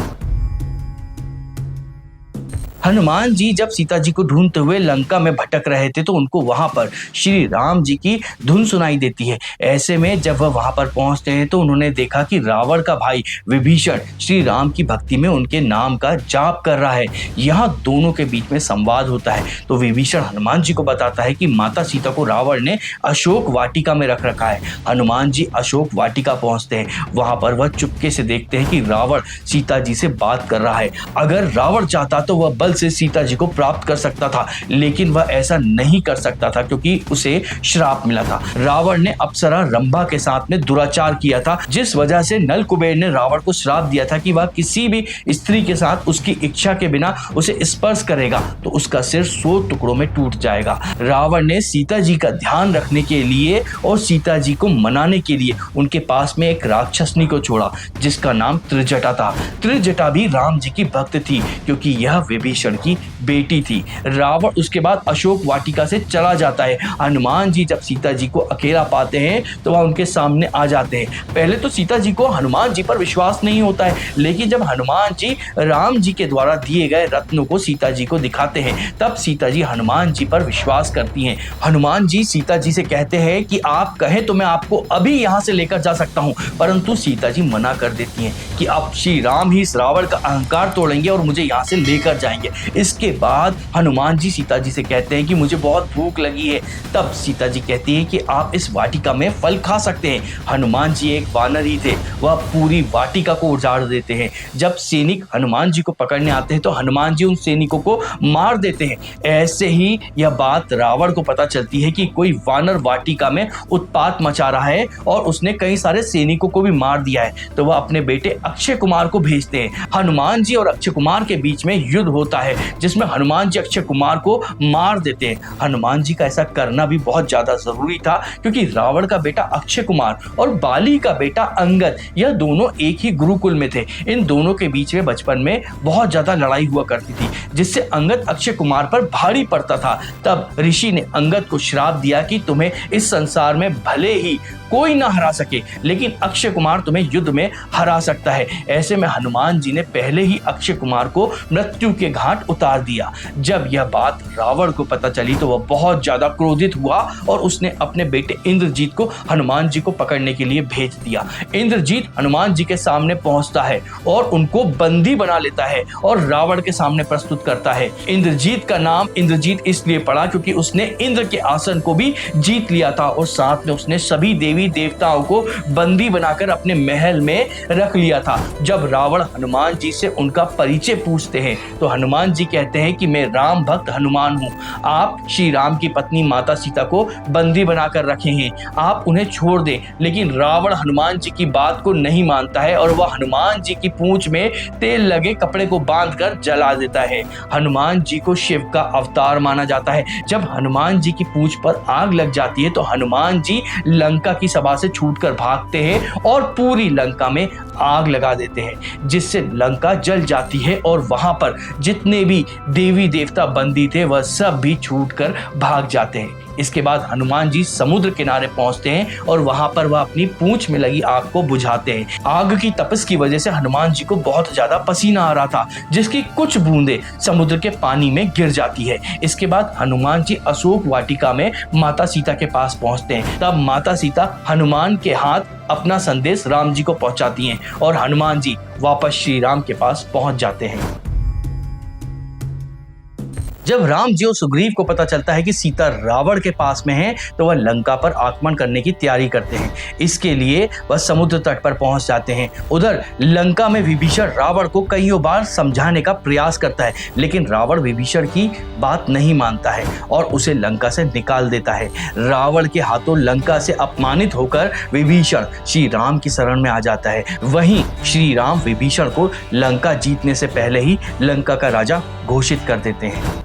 हनुमान जी जब सीता जी को ढूंढते हुए लंका में भटक रहे थे तो उनको वहां पर श्री राम जी की धुन सुनाई देती है। ऐसे में जब वह वहां पर पहुंचते हैं तो उन्होंने देखा कि रावण का भाई विभीषण श्री राम की भक्ति में उनके नाम का जाप कर रहा है। यहाँ दोनों के बीच में संवाद होता है तो विभीषण हनुमान जी को बताता है कि माता सीता को रावण ने अशोक वाटिका में रख रखा है। हनुमान जी अशोक वाटिका पहुंचते हैं। वहां पर वह चुपके से देखते हैं कि रावण सीता जी से बात कर रहा है। अगर रावण चाहता तो वह बल से सीता जी को प्राप्त कर सकता था, लेकिन वह ऐसा नहीं कर सकता था क्योंकि उसे श्राप मिला था। रावण ने अप्सरा रंभा के साथ में दुराचार किया था, जिस वजह से नल कुबेर ने रावण को श्राप दिया था कि वह किसी भी स्त्री के साथ उसकी इच्छा के बिना उसे स्पर्श करेगा तो उसका सिर 100 टुकड़ों में टूट जाएगा। रावण ने सीता जी का ध्यान रखने के लिए और सीता जी को मनाने के लिए उनके पास में एक राक्षसनी को छोड़ा जिसका नाम त्रिजटा था। त्रिजटा भी राम जी की भक्त थी क्योंकि यह विभीषण की बेटी थी। रावण उसके बाद अशोक वाटिका से चला जाता है। हनुमान जी जब सीता जी को अकेला पाते हैं तो वह उनके सामने आ जाते हैं। पहले तो सीता जी को हनुमान जी पर विश्वास नहीं होता है, लेकिन जब हनुमान जी राम जी के द्वारा दिए गए रत्नों को सीता जी को दिखाते हैं तब सीता जी हनुमान जी पर विश्वास करती हैं। हनुमान जी सीता जी से कहते हैं कि आप कहें तो मैं आपको अभी यहाँ से लेकर जा सकता हूँ, परंतु सीता जी मना कर देती हैं कि अब श्री राम ही इस रावण का अहंकार तोड़ेंगे और मुझे यहाँ से लेकर जाएंगे। इसके बाद हनुमान जी सीता जी से कहते हैं कि मुझे बहुत भूख लगी है। तब सीता जी कहती है कि आप इस वाटिका में फल खा सकते हैं। हनुमान जी एक वानर ही थे, वह पूरी वाटिका को उजाड़ देते हैं। जब सैनिक हनुमान जी को पकड़ने आते हैं तो हनुमान जी उन सैनिकों को मार देते हैं। ऐसे ही यह बात रावण को पता चलती है कि कोई वानर वाटिका में उत्पात मचा रहा है और उसने कई सारे सैनिकों को भी मार दिया है। तो वह अपने बेटे अक्षय कुमार को भेजते हैं। हनुमान जी और अक्षय कुमार के बीच में युद्ध होता है जिसमें हनुमान जी अक्षय कुमार को मार देते हैं। हनुमान जी का ऐसा करना भी बहुत ज्यादा जरूरी था क्योंकि रावण का बेटा अक्षय कुमार और बाली का बेटा अंगद यह दोनों एक ही गुरुकुल में थे। इन दोनों के बीच में बचपन में बहुत ज्यादा लड़ाई हुआ करती थी जिससे अंगद अक्षय कुमार पर भारी पड़ता था। तब ऋषि ने अंगद को श्राप दिया कि तुम्हें इस संसार में भले ही कोई ना हरा सके, लेकिन अक्षय कुमार तुम्हें युद्ध में हरा सकता है। ऐसे में हनुमान जी ने पहले ही अक्षय कुमार को मृत्यु के घाट उतार दिया। जब यह बात रावण को पता चली तो वह बहुत ज्यादा क्रोधित हुआ और उसने अपने बेटे इंद्रजीत को हनुमान जी को पकड़ने के लिए भेज दिया। इंद्रजीत हनुमान जी के सामने पहुंचता है और उनको बंदी बना लेता है और रावण के सामने प्रस्तुत करता है। इंद्रजीत का नाम इंद्रजीत इसलिए पड़ा क्योंकि उसने इंद्र के आसन को भी जीत लिया था और साथ में उसने सभी देवी देवताओं को बंदी बनाकर अपने महल में रख लिया था। जब रावण हनुमान जी से उनका परिचय पूछते हैं तो हनुमान हनुमान जी कहते हैं कि मैं राम भक्त हनुमान हूँ, आप श्री राम की पत्नी माता सीता को बंदी बनाकर रखे हैं, आप उन्हें छोड़ दें। लेकिन रावण हनुमान जी की बात को नहीं मानता है और वह हनुमान जी की पूंछ में तेल लगे कपड़े को बांधकर जला देता है। हनुमान जी को शिव का अवतार माना जाता है। जब हनुमान जी की पूंछ पर आग लग जाती है तो हनुमान जी लंका की सभा से छूटकर भागते हैं और पूरी लंका में आग लगा देते हैं, जिससे लंका जल जाती है और वहां पर जितने भी देवी देवता बंदी थे वह सब भी छूटकर भाग जाते हैं। इसके बाद हनुमान जी समुद्र किनारे पहुंचते हैं और वहां पर वह अपनी पूंछ में लगी आग को बुझाते हैं। आग की तपस की वजह से हनुमान जी को बहुत ज्यादा पसीना आ रहा था, जिसकी कुछ बूंदें समुद्र के पानी में गिर जाती है। इसके बाद हनुमान जी अशोक वाटिका में माता सीता के पास पहुंचते हैं। तब माता सीता हनुमान के हाथ अपना संदेश राम जी को पहुंचाती हैं और हनुमान जी वापस श्री राम के पास पहुंच जाते हैं। जब राम जी और सुग्रीव को पता चलता है कि सीता रावण के पास में है तो वह लंका पर आक्रमण करने की तैयारी करते हैं। इसके लिए वह समुद्र तट पर पहुंच जाते हैं। उधर लंका में विभीषण रावण को कईयों बार समझाने का प्रयास करता है, लेकिन रावण विभीषण की बात नहीं मानता है और उसे लंका से निकाल देता है। रावण के हाथों लंका से अपमानित होकर विभीषण श्री राम की शरण में आ जाता है। वहीं श्री राम विभीषण को लंका जीतने से पहले ही लंका का राजा घोषित कर देते हैं।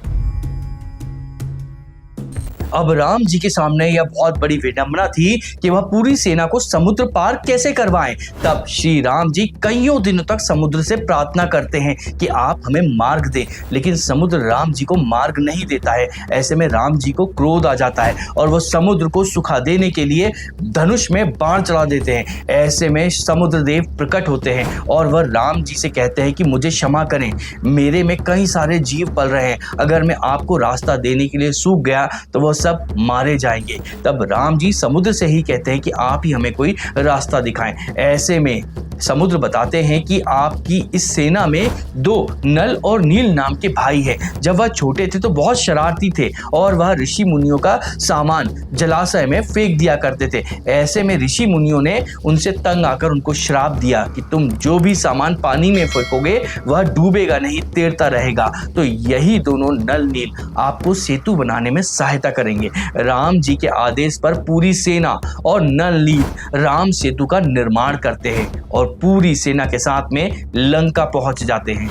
अब राम जी के सामने यह बहुत बड़ी विडंबना थी कि वह पूरी सेना को समुद्र पार कैसे करवाएं। तब श्री राम जी कईयों दिनों तक समुद्र से प्रार्थना करते हैं कि आप हमें मार्ग दें, लेकिन समुद्र राम जी को मार्ग नहीं देता है। ऐसे में राम जी को क्रोध आ जाता है और वह समुद्र को सुखा देने के लिए धनुष में बाण चला देते हैं। ऐसे में समुद्र देव प्रकट होते हैं और वह राम जी से कहते हैं कि मुझे क्षमा करें, मेरे में कई सारे जीव पल रहे हैं, अगर मैं आपको रास्ता देने के लिए सूख गया तो वह सब मारे जाएंगे। तब राम जी समुद्र से ही कहते हैं कि आप ही हमें कोई रास्ता दिखाएं। ऐसे में समुद्र बताते हैं कि आपकी इस सेना में 2 नल और नील नाम के भाई हैं। जब वह छोटे थे तो बहुत शरारती थे और वह ऋषि मुनियों का सामान जलाशय में फेंक दिया करते थे। ऐसे में ऋषि मुनियों ने उनसे तंग आकर उनको श्राप दिया कि तुम जो भी सामान पानी में फेंकोगे वह डूबेगा नहीं, तैरता रहेगा। तो यही दोनों नल नील आपको सेतु बनाने में सहायता करेंगे। राम जी के आदेश पर पूरी सेना और नल नील राम सेतु का निर्माण करते हैं और पूरी सेना के साथ में लंका पहुंच जाते हैं।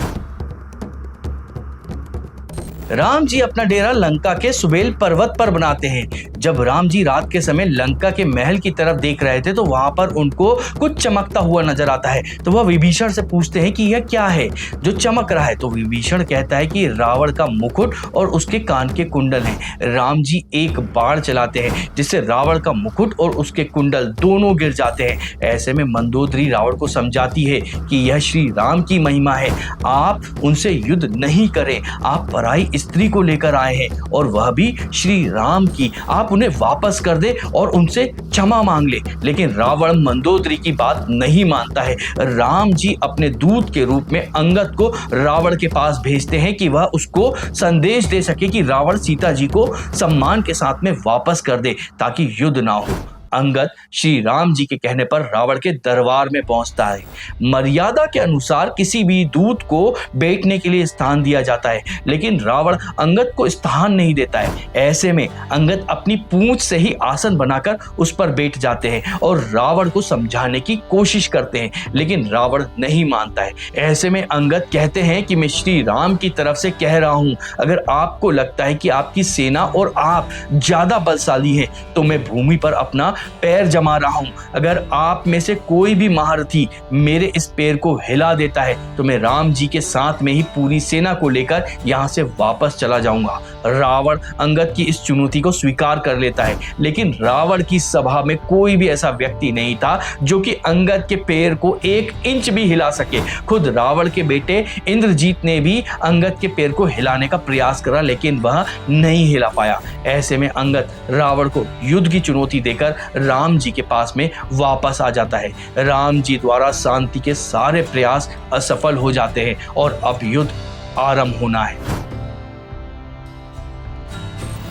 राम जी अपना डेरा लंका के सुबेल पर्वत पर बनाते हैं। जब राम जी रात के समय लंका के महल की तरफ देख रहे थे तो वहां पर उनको कुछ चमकता हुआ नजर आता है। तो वह विभीषण से पूछते हैं कि यह क्या है जो चमक रहा है। तो विभीषण कहता है कि रावण का मुकुट और उसके कान के कुंडल हैं। राम जी एक बाण चलाते हैं जिससे रावण का मुकुट और उसके कुंडल दोनों गिर जाते हैं। ऐसे में मंदोदरी रावण को समझाती है कि यह श्री राम की महिमा है, आप उनसे युद्ध नहीं करें, आप पराई स्त्री को लेकर आए हैं और वह भी श्री राम की, आप उन्हें वापस कर दे और उनसे क्षमा मांग ले। लेकिन रावण मंदोदरी की बात नहीं मानता है। राम जी अपने दूत के रूप में अंगद को रावण के पास भेजते हैं कि वह उसको संदेश दे सके कि रावण सीता जी को सम्मान के साथ में वापस कर दे ताकि युद्ध ना हो। अंगद श्री राम जी के कहने पर रावण के दरबार में पहुंचता है। मर्यादा के अनुसार किसी भी दूत को बैठने के लिए स्थान दिया जाता है, लेकिन रावण अंगद को स्थान नहीं देता है। ऐसे में अंगद अपनी पूंछ से ही आसन बनाकर उस पर बैठ जाते हैं और रावण को समझाने की कोशिश करते हैं, लेकिन रावण नहीं मानता है। ऐसे में अंगद कहते हैं कि मैं श्री राम की तरफ से कह रहा हूं, अगर आपको लगता है कि आपकी सेना और आप ज्यादा बलशाली हैं तो मैं भूमि पर अपना पैर जमा रहा हूं। अगर आप में से कोई भी महारथी मेरे इस पैर को हिला देता है तो मैं राम जी के साथ में ही पूरी सेना को लेकर यहां से वापस चला जाऊंगा। रावण अंगद की इस चुनौती को स्वीकार कर लेता है, लेकिन रावण की सभा में कोई भी ऐसा व्यक्ति नहीं था जो कि अंगद के पैर को 1 इंच भी हिला सके। खुद रावण के बेटे इंद्रजीत ने भी अंगद के पैर को हिलाने का प्रयास करा, लेकिन वह नहीं हिला पाया। ऐसे में अंगद रावण को युद्ध की चुनौती देकर राम जी के पास में वापस आ जाता है। राम जी द्वारा शांति के सारे प्रयास असफल हो जाते हैं और अब युद्ध आरंभ होना है।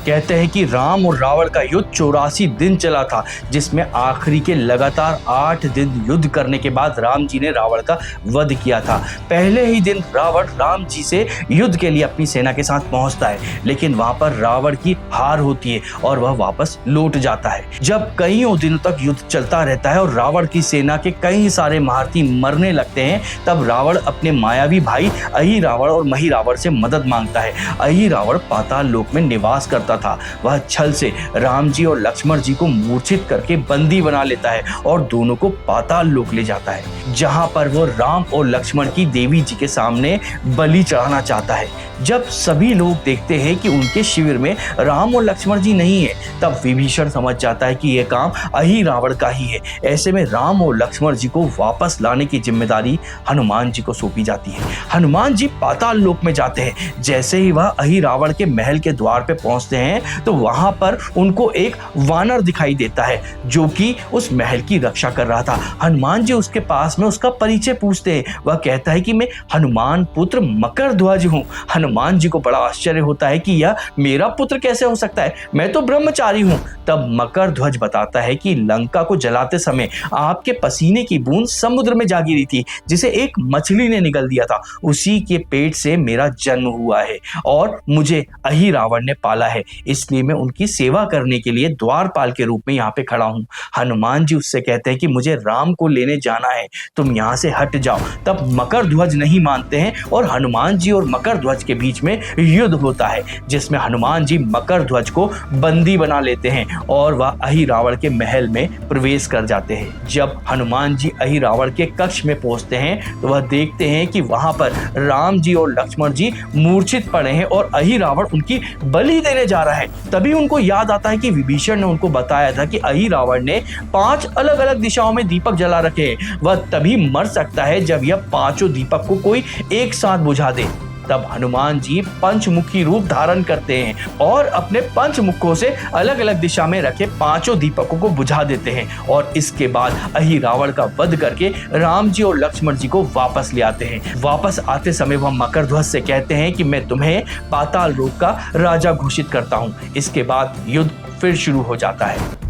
कहते हैं कि राम और रावण का युद्ध 84 दिन चला था, जिसमें आखिरी के लगातार 8 दिन युद्ध करने के बाद राम जी ने रावण का वध किया था। पहले ही दिन रावण राम जी से युद्ध के लिए अपनी सेना के साथ पहुंचता है, लेकिन वहां पर रावण की हार होती है और वह वापस लौट जाता है। जब कईयों दिनों तक युद्ध चलता रहता है और रावण की सेना के कई सारे महारथी मरने लगते हैं, तब रावण अपने मायावी भाई अहि रावण और मही रावण से मदद मांगता है। अहि रावण पाताल लोक में निवास करता था। वह छल से राम जी और लक्ष्मण जी को मूर्छित करके बंदी बना लेता है और दोनों को पाताल लोक ले जाता है, जहां पर वो राम और लक्ष्मण की देवी जी के सामने बलि चढ़ाना चाहता है। जब सभी लोग देखते हैं कि उनके शिविर में राम और लक्ष्मण जी नहीं है, तब विभीषण समझ जाता है कि यह काम अहि रावण का ही है। ऐसे में राम और लक्ष्मण जी को वापस लाने की जिम्मेदारी हनुमान जी को सौंपी जाती है। हनुमान जी पाताल लोक में जाते हैं। जैसे ही वह अहि रावण के महल के द्वार पे पहुंचते हैं, तो वहां पर उनको एक वानर दिखाई देता है जो कि उस महल की रक्षा कर रहा था। हनुमान जी उसके पास में उसका परिचय पूछते हैं। वह कहता है कि मैं हनुमान पुत्र मकरध्वज हूँ। हनुमान जी को बड़ा आश्चर्य होता है कि यह मेरा पुत्र कैसे हो सकता है, मैं तो ब्रह्मचारी हूँ। तब मकरध्वज बताता है कि लंका को जलाते समय आपके पसीने की बूंद समुद्र में जा गिरी थी, जिसे एक मछली ने निगल दिया था। उसी के पेट से मेरा जन्म हुआ है और मुझे अहि रावण ने पाला है, इसलिए मैं उनकी सेवा करने के लिए द्वारपाल के रूप में यहाँ पे खड़ा हूँ। हनुमान जी उससे कहते हैं कि मुझे राम को लेने जाना है, तुम यहाँ से हट जाओ। तब मकरध्वज नहीं मानते हैं और हनुमान जी और मकरध्वज के बीच में युद्ध होता है, जिसमें हनुमान जी मकरध्वज को बंदी बना लेते हैं और वह अहि रावण के महल में प्रवेश कर जाते हैं। जब हनुमान जी अहि रावण के कक्ष में पहुंचते हैं, तो वह देखते हैं कि वहां पर राम जी और लक्ष्मण जी मूर्छित पड़े हैं और अहि रावण उनकी बलि देने जा रहा है। तभी उनको याद आता है कि विभीषण ने उनको बताया था कि अहि रावण ने 5 अलग अलग दिशाओं में दीपक जला रखे हैं। वह तभी मर सकता है जब यह 5 दीपक को कोई एक साथ बुझा दे। तब हनुमान जी पंचमुखी रूप धारण करते हैं और अपने पंचमुखों से अलग अलग दिशा में रखे 5 दीपकों को बुझा देते हैं और इसके बाद अहि रावण का वध करके राम जी और लक्ष्मण जी को वापस ले आते हैं। वापस आते समय वह मकरध्वज से कहते हैं कि मैं तुम्हें पाताल लोक का राजा घोषित करता हूँ। इसके बाद युद्ध फिर शुरू हो जाता है।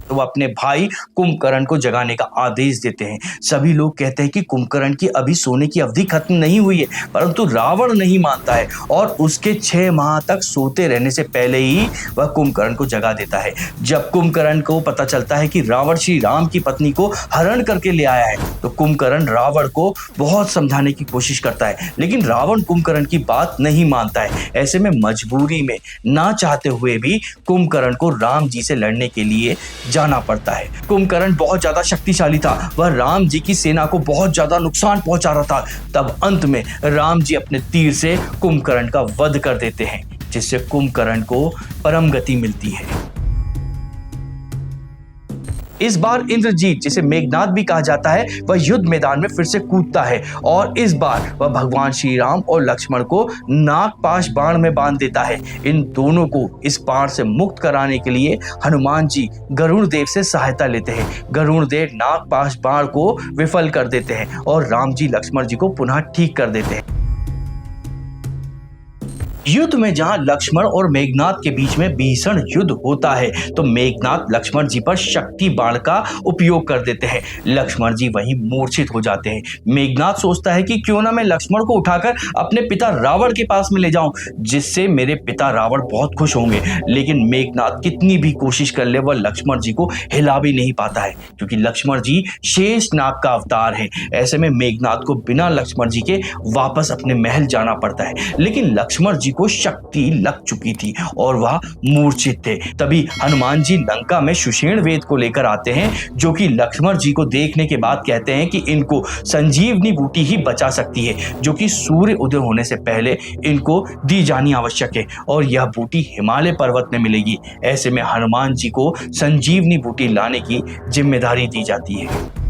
तो वो अपने भाई कुंभकर्ण को जगाने का आदेश देते हैं। सभी लोग कहते हैं कि कुंभकर्ण की अभी सोने की अवधि खत्म नहीं हुई है, परंतु रावण नहीं मानता है और उसके 6 माह तक सोते रहने से पहले ही वह कुंभकर्ण को जगा देता है। जब कुंभकर्ण को पता चलता है कि रावण श्री राम की पत्नी को हरण करके ले आया है, तो कुंभकर्ण रावण को बहुत समझाने की कोशिश करता है, लेकिन रावण कुंभकर्ण की बात नहीं मानता है। ऐसे में मजबूरी में ना चाहते हुए भी कुंभकर्ण को राम जी से लड़ने के लिए जाना पड़ता है। कुंभकर्ण बहुत ज्यादा शक्तिशाली था, वह राम जी की सेना को बहुत ज्यादा नुकसान पहुंचा रहा था। तब अंत में राम जी अपने तीर से कुंभकर्ण का वध कर देते हैं, जिससे कुंभकर्ण को परम गति मिलती है। इस बार इंद्रजीत, जिसे मेघनाद भी कहा जाता है, वह युद्ध मैदान में फिर से कूदता है और इस बार वह भगवान श्री राम और लक्ष्मण को नागपाश बाण में बांध देता है। इन दोनों को इस बाण से मुक्त कराने के लिए हनुमान जी गरुड़ देव से सहायता लेते हैं। गरुड़ देव नागपाश बाण को विफल कर देते हैं और राम जी लक्ष्मण जी को पुनः ठीक कर देते हैं। युद्ध में जहां लक्ष्मण और मेघनाद के बीच में भीषण युद्ध होता है, तो मेघनाद लक्ष्मण जी पर शक्ति बाण का उपयोग कर देते हैं। लक्ष्मण जी वहीं मूर्छित हो जाते हैं। मेघनाद सोचता है कि क्यों ना मैं लक्ष्मण को उठाकर अपने पिता रावण के पास में ले जाऊं, जिससे मेरे पिता रावण बहुत खुश होंगे। लेकिन मेघनाद कितनी भी कोशिश कर ले, वह लक्ष्मण जी को हिला भी नहीं पाता है, क्योंकि लक्ष्मण जी शेष नाग का अवतार है। ऐसे में मेघनाद को बिना लक्ष्मण जी के वापस अपने महल जाना पड़ता है। लेकिन लक्ष्मण जी को शक्ति लग चुकी थी और वह मूर्छित थे। तभी हनुमान जी लंका में सुषेण वेद को लेकर आते हैं, जो कि लक्ष्मण जी को देखने के बाद कहते हैं कि इनको संजीवनी बूटी ही बचा सकती है, जो कि सूर्य उदय होने से पहले इनको दी जानी आवश्यक है और यह बूटी हिमालय पर्वत में मिलेगी। ऐसे में हनुमान जी को संजीवनी बूटी लाने की जिम्मेदारी दी जाती है।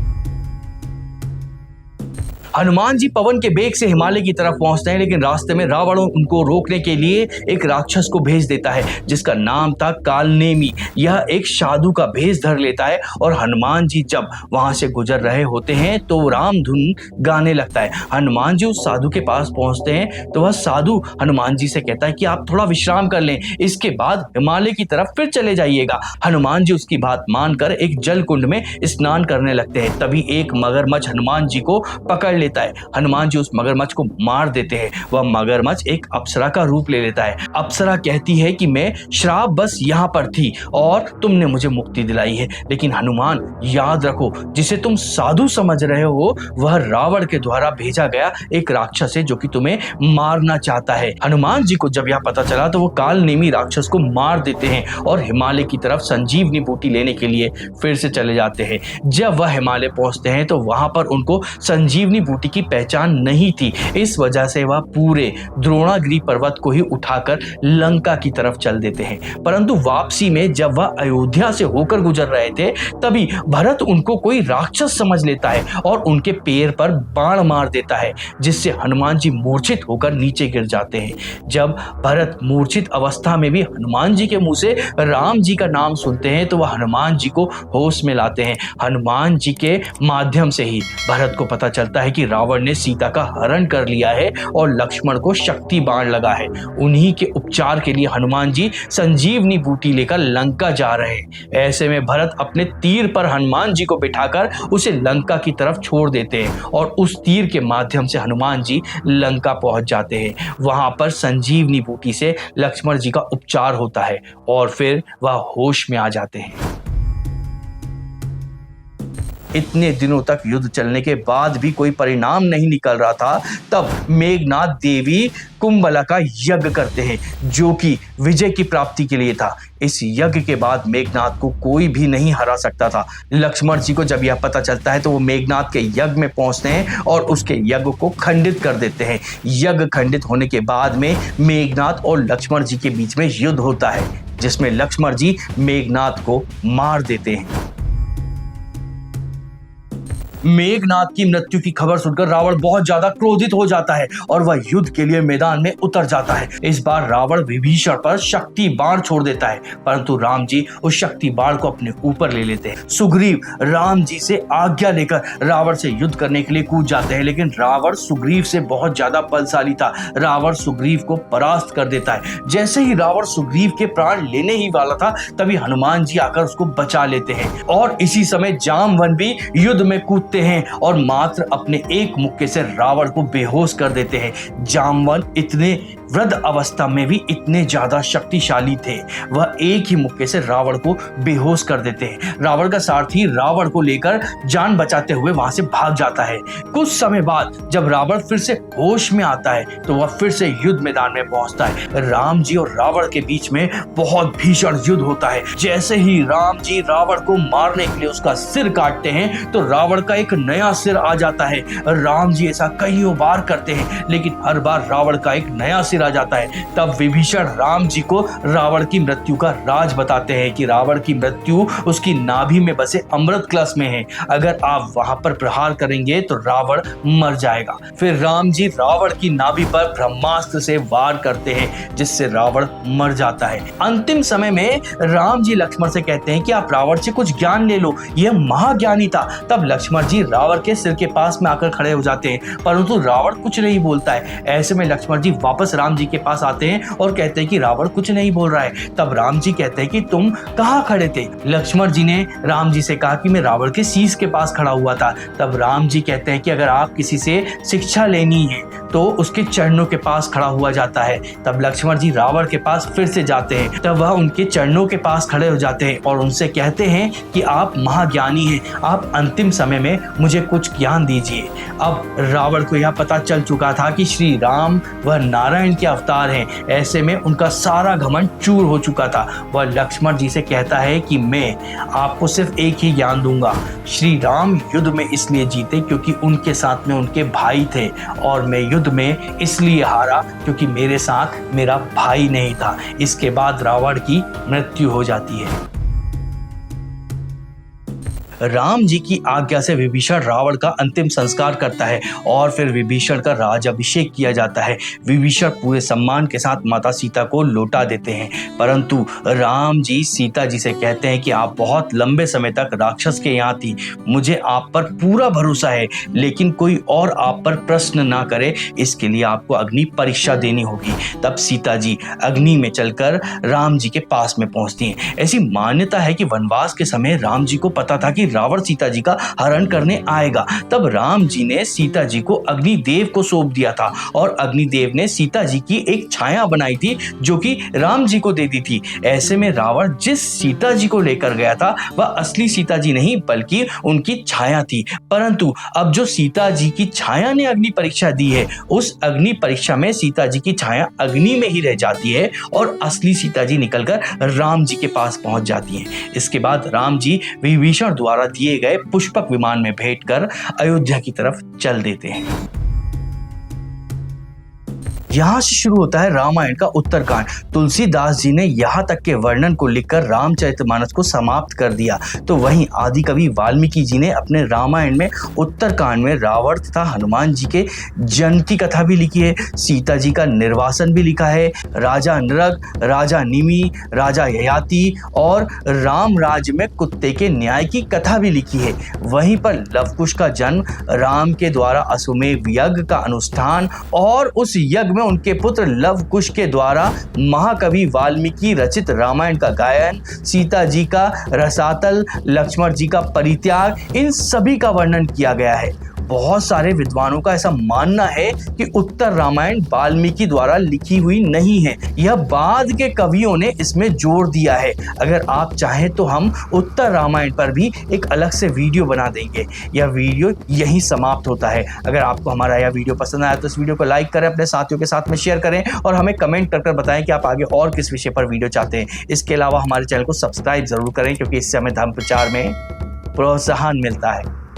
हनुमान जी पवन के बेग से हिमालय की तरफ पहुंचते हैं, लेकिन रास्ते में रावण उनको रोकने के लिए एक राक्षस को भेज देता है जिसका नाम था कालनेमी। यह एक साधु का भेष धर लेता है और हनुमान जी जब वहां से गुजर रहे होते हैं तो राम धुन गाने लगता है। हनुमान जी उस साधु के पास पहुंचते हैं तो वह साधु हनुमान जी से कहता है कि आप थोड़ा विश्राम कर लें, इसके बाद हिमालय की तरफ फिर चले जाइएगा। हनुमान जी उसकी बात मानकर एक जल कुंड में स्नान करने लगते हैं। तभी एक मगरमच्छ हनुमान जी को पकड़ लेता है। हनुमान जी उस मगरमच्छ को मार देते हैं। वह मगरमच्छ एक अप्सरा का रूप ले लेता है। अप्सरा कहती है कि मैं श्राप बस यहाँ पर थी और तुमने मुझे मुक्ति दिलाई है, लेकिन हनुमान याद रखो, जिसे तुम साधु समझ रहे हो वह रावण के द्वारा भेजा गया एक राक्षस है जो कि तुम्हें मारना चाहता है। हनुमान जी को जब यह पता चला तो वो कालनेमी राक्षस को मार देते हैं और हिमालय की तरफ संजीवनी बूटी लेने के लिए फिर से चले जाते हैं। जब वह हिमालय पहुंचते हैं तो वहां पर उनको संजीवनी बूटी की पहचान नहीं थी। इस वजह से वह पूरे द्रोणागिरी पर्वत को ही उठाकर लंका की तरफ चल देते हैं। परंतु वापसी में जब वह अयोध्या से होकर गुजर रहे थे तभी भरत उनको कोई राक्षस समझ लेता है और उनके पैर पर बाण मार देता है, जिससे हनुमान जी मूर्छित होकर नीचे गिर जाते हैं। जब भरत मूर्छित अवस्था में भी हनुमान जी के मुंह से राम जी का नाम सुनते हैं तो वह हनुमान जी को होश में लाते हैं। हनुमान जी के माध्यम से ही भरत को पता चलता है कि रावण ने सीता का हरण कर लिया है और लक्ष्मण को शक्ति बाण लगा है। उन्हीं के उपचार के लिए हनुमान जी संजीवनी बूटी लेकर लंका जा रहे हैं। ऐसे में भरत अपने तीर पर हनुमान जी को बिठाकर उसे लंका की तरफ छोड़ देते हैं और उस तीर के माध्यम से हनुमान जी लंका पहुंच जाते हैं। वहां पर संजीवनी बूटी से लक्ष्मण जी का उपचार होता है और फिर वह होश में आ जाते हैं। इतने दिनों तक युद्ध चलने के बाद भी कोई परिणाम नहीं निकल रहा था, तब मेघनाद देवी कुंभला का यज्ञ करते हैं जो कि विजय की प्राप्ति के लिए था। इस यज्ञ के बाद मेघनाद को कोई भी नहीं हरा सकता था। लक्ष्मण जी को जब यह पता चलता है तो वो मेघनाद के यज्ञ में पहुंचते हैं और उसके यज्ञ को खंडित कर देते हैं। यज्ञ खंडित होने के बाद में मेघनाद और लक्ष्मण जी के बीच में युद्ध होता है जिसमें लक्ष्मण जी मेघनाद को मार देते हैं। मेघनाद की मृत्यु की खबर सुनकर रावण बहुत ज्यादा क्रोधित हो जाता है और वह युद्ध के लिए मैदान में उतर जाता है। इस बार रावण विभीषण पर शक्ति बाण छोड़ देता है, परंतु राम जी उस शक्ति बाण को अपने ऊपर ले लेते हैं। सुग्रीव राम जी से आज्ञा लेकर रावण से युद्ध करने के लिए कूद जाते हैं, लेकिन रावण सुग्रीव से बहुत ज्यादा बलशाली था। रावण सुग्रीव को परास्त कर देता है। जैसे ही रावण सुग्रीव के प्राण लेने ही वाला था तभी हनुमान जी आकर उसको बचा लेते हैं और इसी समय जामवन भी युद्ध में कूदते हैं और मात्र अपने एक मुक्के से रावण को बेहोश कर देते हैं। जामवन इतने वृद्ध अवस्था में भी इतने ज्यादा शक्तिशाली थे, वह एक ही मुक्के से रावण को बेहोश कर देते हैं। रावण का सारथी रावण को लेकर जान बचाते हुए वहां से भाग जाता है। कुछ समय बाद जब रावण फिर से होश में आता है तो वह फिर से युद्ध मैदान में पहुंचता है। राम जी और रावण के बीच में बहुत भीषण युद्ध होता है। जैसे ही राम जी रावण को मारने के लिए उसका सिर काटते हैं तो रावण का एक नया सिर आ जाता है। राम जी ऐसा कईयों बार करते हैं लेकिन हर बार रावण का एक नया सिर आ जाता है। तब विभीषण राम जी को रावण की मृत्यु का राज बताते हैं कि रावण की मृत्यु उसकी नाभि में बसे अमृत कलश में है। अगर आप वहां पर प्रहार करेंगे तो रावण मर जाएगा। फिर राम जी रावण की नाभि पर ब्रह्मास्त्र से वार करते हैं जिससे रावण मर जाता है। अंतिम समय में राम जी लक्ष्मण से कहते हैं कि आप रावण से कुछ ज्ञान ले लो, यह महाज्ञानी था। तब लक्ष्मण जी रावण के सिर के पास में आकर खड़े हो जाते हैं, परंतु रावण कुछ नहीं बोलता है। ऐसे में लक्ष्मण जी वापस राम जी के पास आते हैं और कहते हैं कि रावण कुछ नहीं बोल रहा है। तब राम जी कहते हैं कि तुम कहाँ खड़े थे? लक्ष्मण जी ने राम जी से कहा कि मैं रावण के शीश के पास खड़ा हुआ था। तब राम जी कहते हैं कि अगर आप किसी से शिक्षा लेनी है तो उसके चरणों के पास खड़ा हुआ जाता है। तब लक्ष्मण जी रावण के पास फिर से जाते हैं। तब वह उनके चरणों के पास खड़े हो जाते हैं और उनसे कहते हैं कि आप महाज्ञानी हैं, आप अंतिम समय में मुझे कुछ ज्ञान दीजिए। अब रावण को यह पता चल चुका था कि श्री राम वह नारायण के अवतार हैं। ऐसे में उनका सारा घमंड चूर हो चुका था। वह लक्ष्मण जी से कहता है कि मैं आपको सिर्फ एक ही ज्ञान दूंगा। श्री राम युद्ध में इसलिए जीते क्योंकि उनके साथ में उनके भाई थे और मैं युद्ध में इसलिए हारा क्योंकि मेरे साथ मेरा भाई नहीं था। इसके बाद रावण की मृत्यु हो जाती है। राम जी की आज्ञा से विभीषण रावण का अंतिम संस्कार करता है और फिर विभीषण का राज्याभिषेक किया जाता है। विभीषण पूरे सम्मान के साथ माता सीता को लौटा देते हैं, परंतु राम जी सीता जी से कहते हैं कि आप बहुत लंबे समय तक राक्षस के यहाँ थी, मुझे आप पर पूरा भरोसा है, लेकिन कोई और आप पर प्रश्न ना करे, इसके लिए आपको अग्नि परीक्षा देनी होगी। तब सीता जी अग्नि में चलकर राम जी के पास में पहुंचती हैं। ऐसी मान्यता है कि वनवास के समय राम जी को पता था कि रावण सीता जी का हरण करने आएगा। तब राम जी ने सीता जी को अग्निदेव को सौंप दिया था और अग्निदेव ने सीता जी की एक छाया बनाई थी जो कि राम जी को दे दी थी। ऐसे में रावण जिस सीता जी को लेकर गया था वह असली सीता जी नहीं बल्कि उनकी छाया थी। परंतु अब जो सीता जी की छाया ने अग्नि परीक्षा दी है, उस अग्नि परीक्षा में सीता जी की छाया अग्नि में ही रह जाती है और असली सीता जी निकलकर राम जी के पास पहुंच जाती हैं। इसके बाद राम जी विभीषण द्वारा दिए गए पुष्पक विमान में भेंटकर अयोध्या की तरफ चल देते हैं। यहाँ से शुरू होता है रामायण का उत्तरकांड। तुलसीदास जी ने यहाँ तक के वर्णन को लिखकर रामचरितमानस को समाप्त कर दिया, तो वहीं आदि कवि वाल्मीकि जी ने अपने रामायण में उत्तरकांड में रावण तथा हनुमान जी के जन्म की कथा भी लिखी है, सीता जी का निर्वासन भी लिखा है, राजा नरक, राजा निमि, राजा ययाति और राम राज्य में कुत्ते के न्याय की कथा भी लिखी है। वहीं पर लवकुश का जन्म, राम के द्वारा अश्वमेध यज्ञ का अनुष्ठान और उस यज्ञ में उनके पुत्र लवकुश के द्वारा महाकवि वाल्मीकि रचित रामायण का गायन, सीता जी का रसातल, लक्ष्मण जी का परित्याग, इन सभी का वर्णन किया गया है। बहुत सारे विद्वानों का ऐसा मानना है कि उत्तर रामायण वाल्मीकि द्वारा लिखी हुई नहीं है, यह बाद के कवियों ने इसमें जोड़ दिया है। अगर आप चाहें तो हम उत्तर रामायण पर भी एक अलग से वीडियो बना देंगे। यह वीडियो यहीं समाप्त होता है। अगर आपको हमारा यह वीडियो पसंद आया तो इस वीडियो को लाइक करें, अपने साथियों के साथ में शेयर करें और हमें कमेंट कर बताएं कि आप आगे और किस विषय पर वीडियो चाहते हैं। इसके अलावा हमारे चैनल को सब्सक्राइब जरूर करें क्योंकि इससे हमें धर्म प्रचार में प्रोत्साहन मिलता है।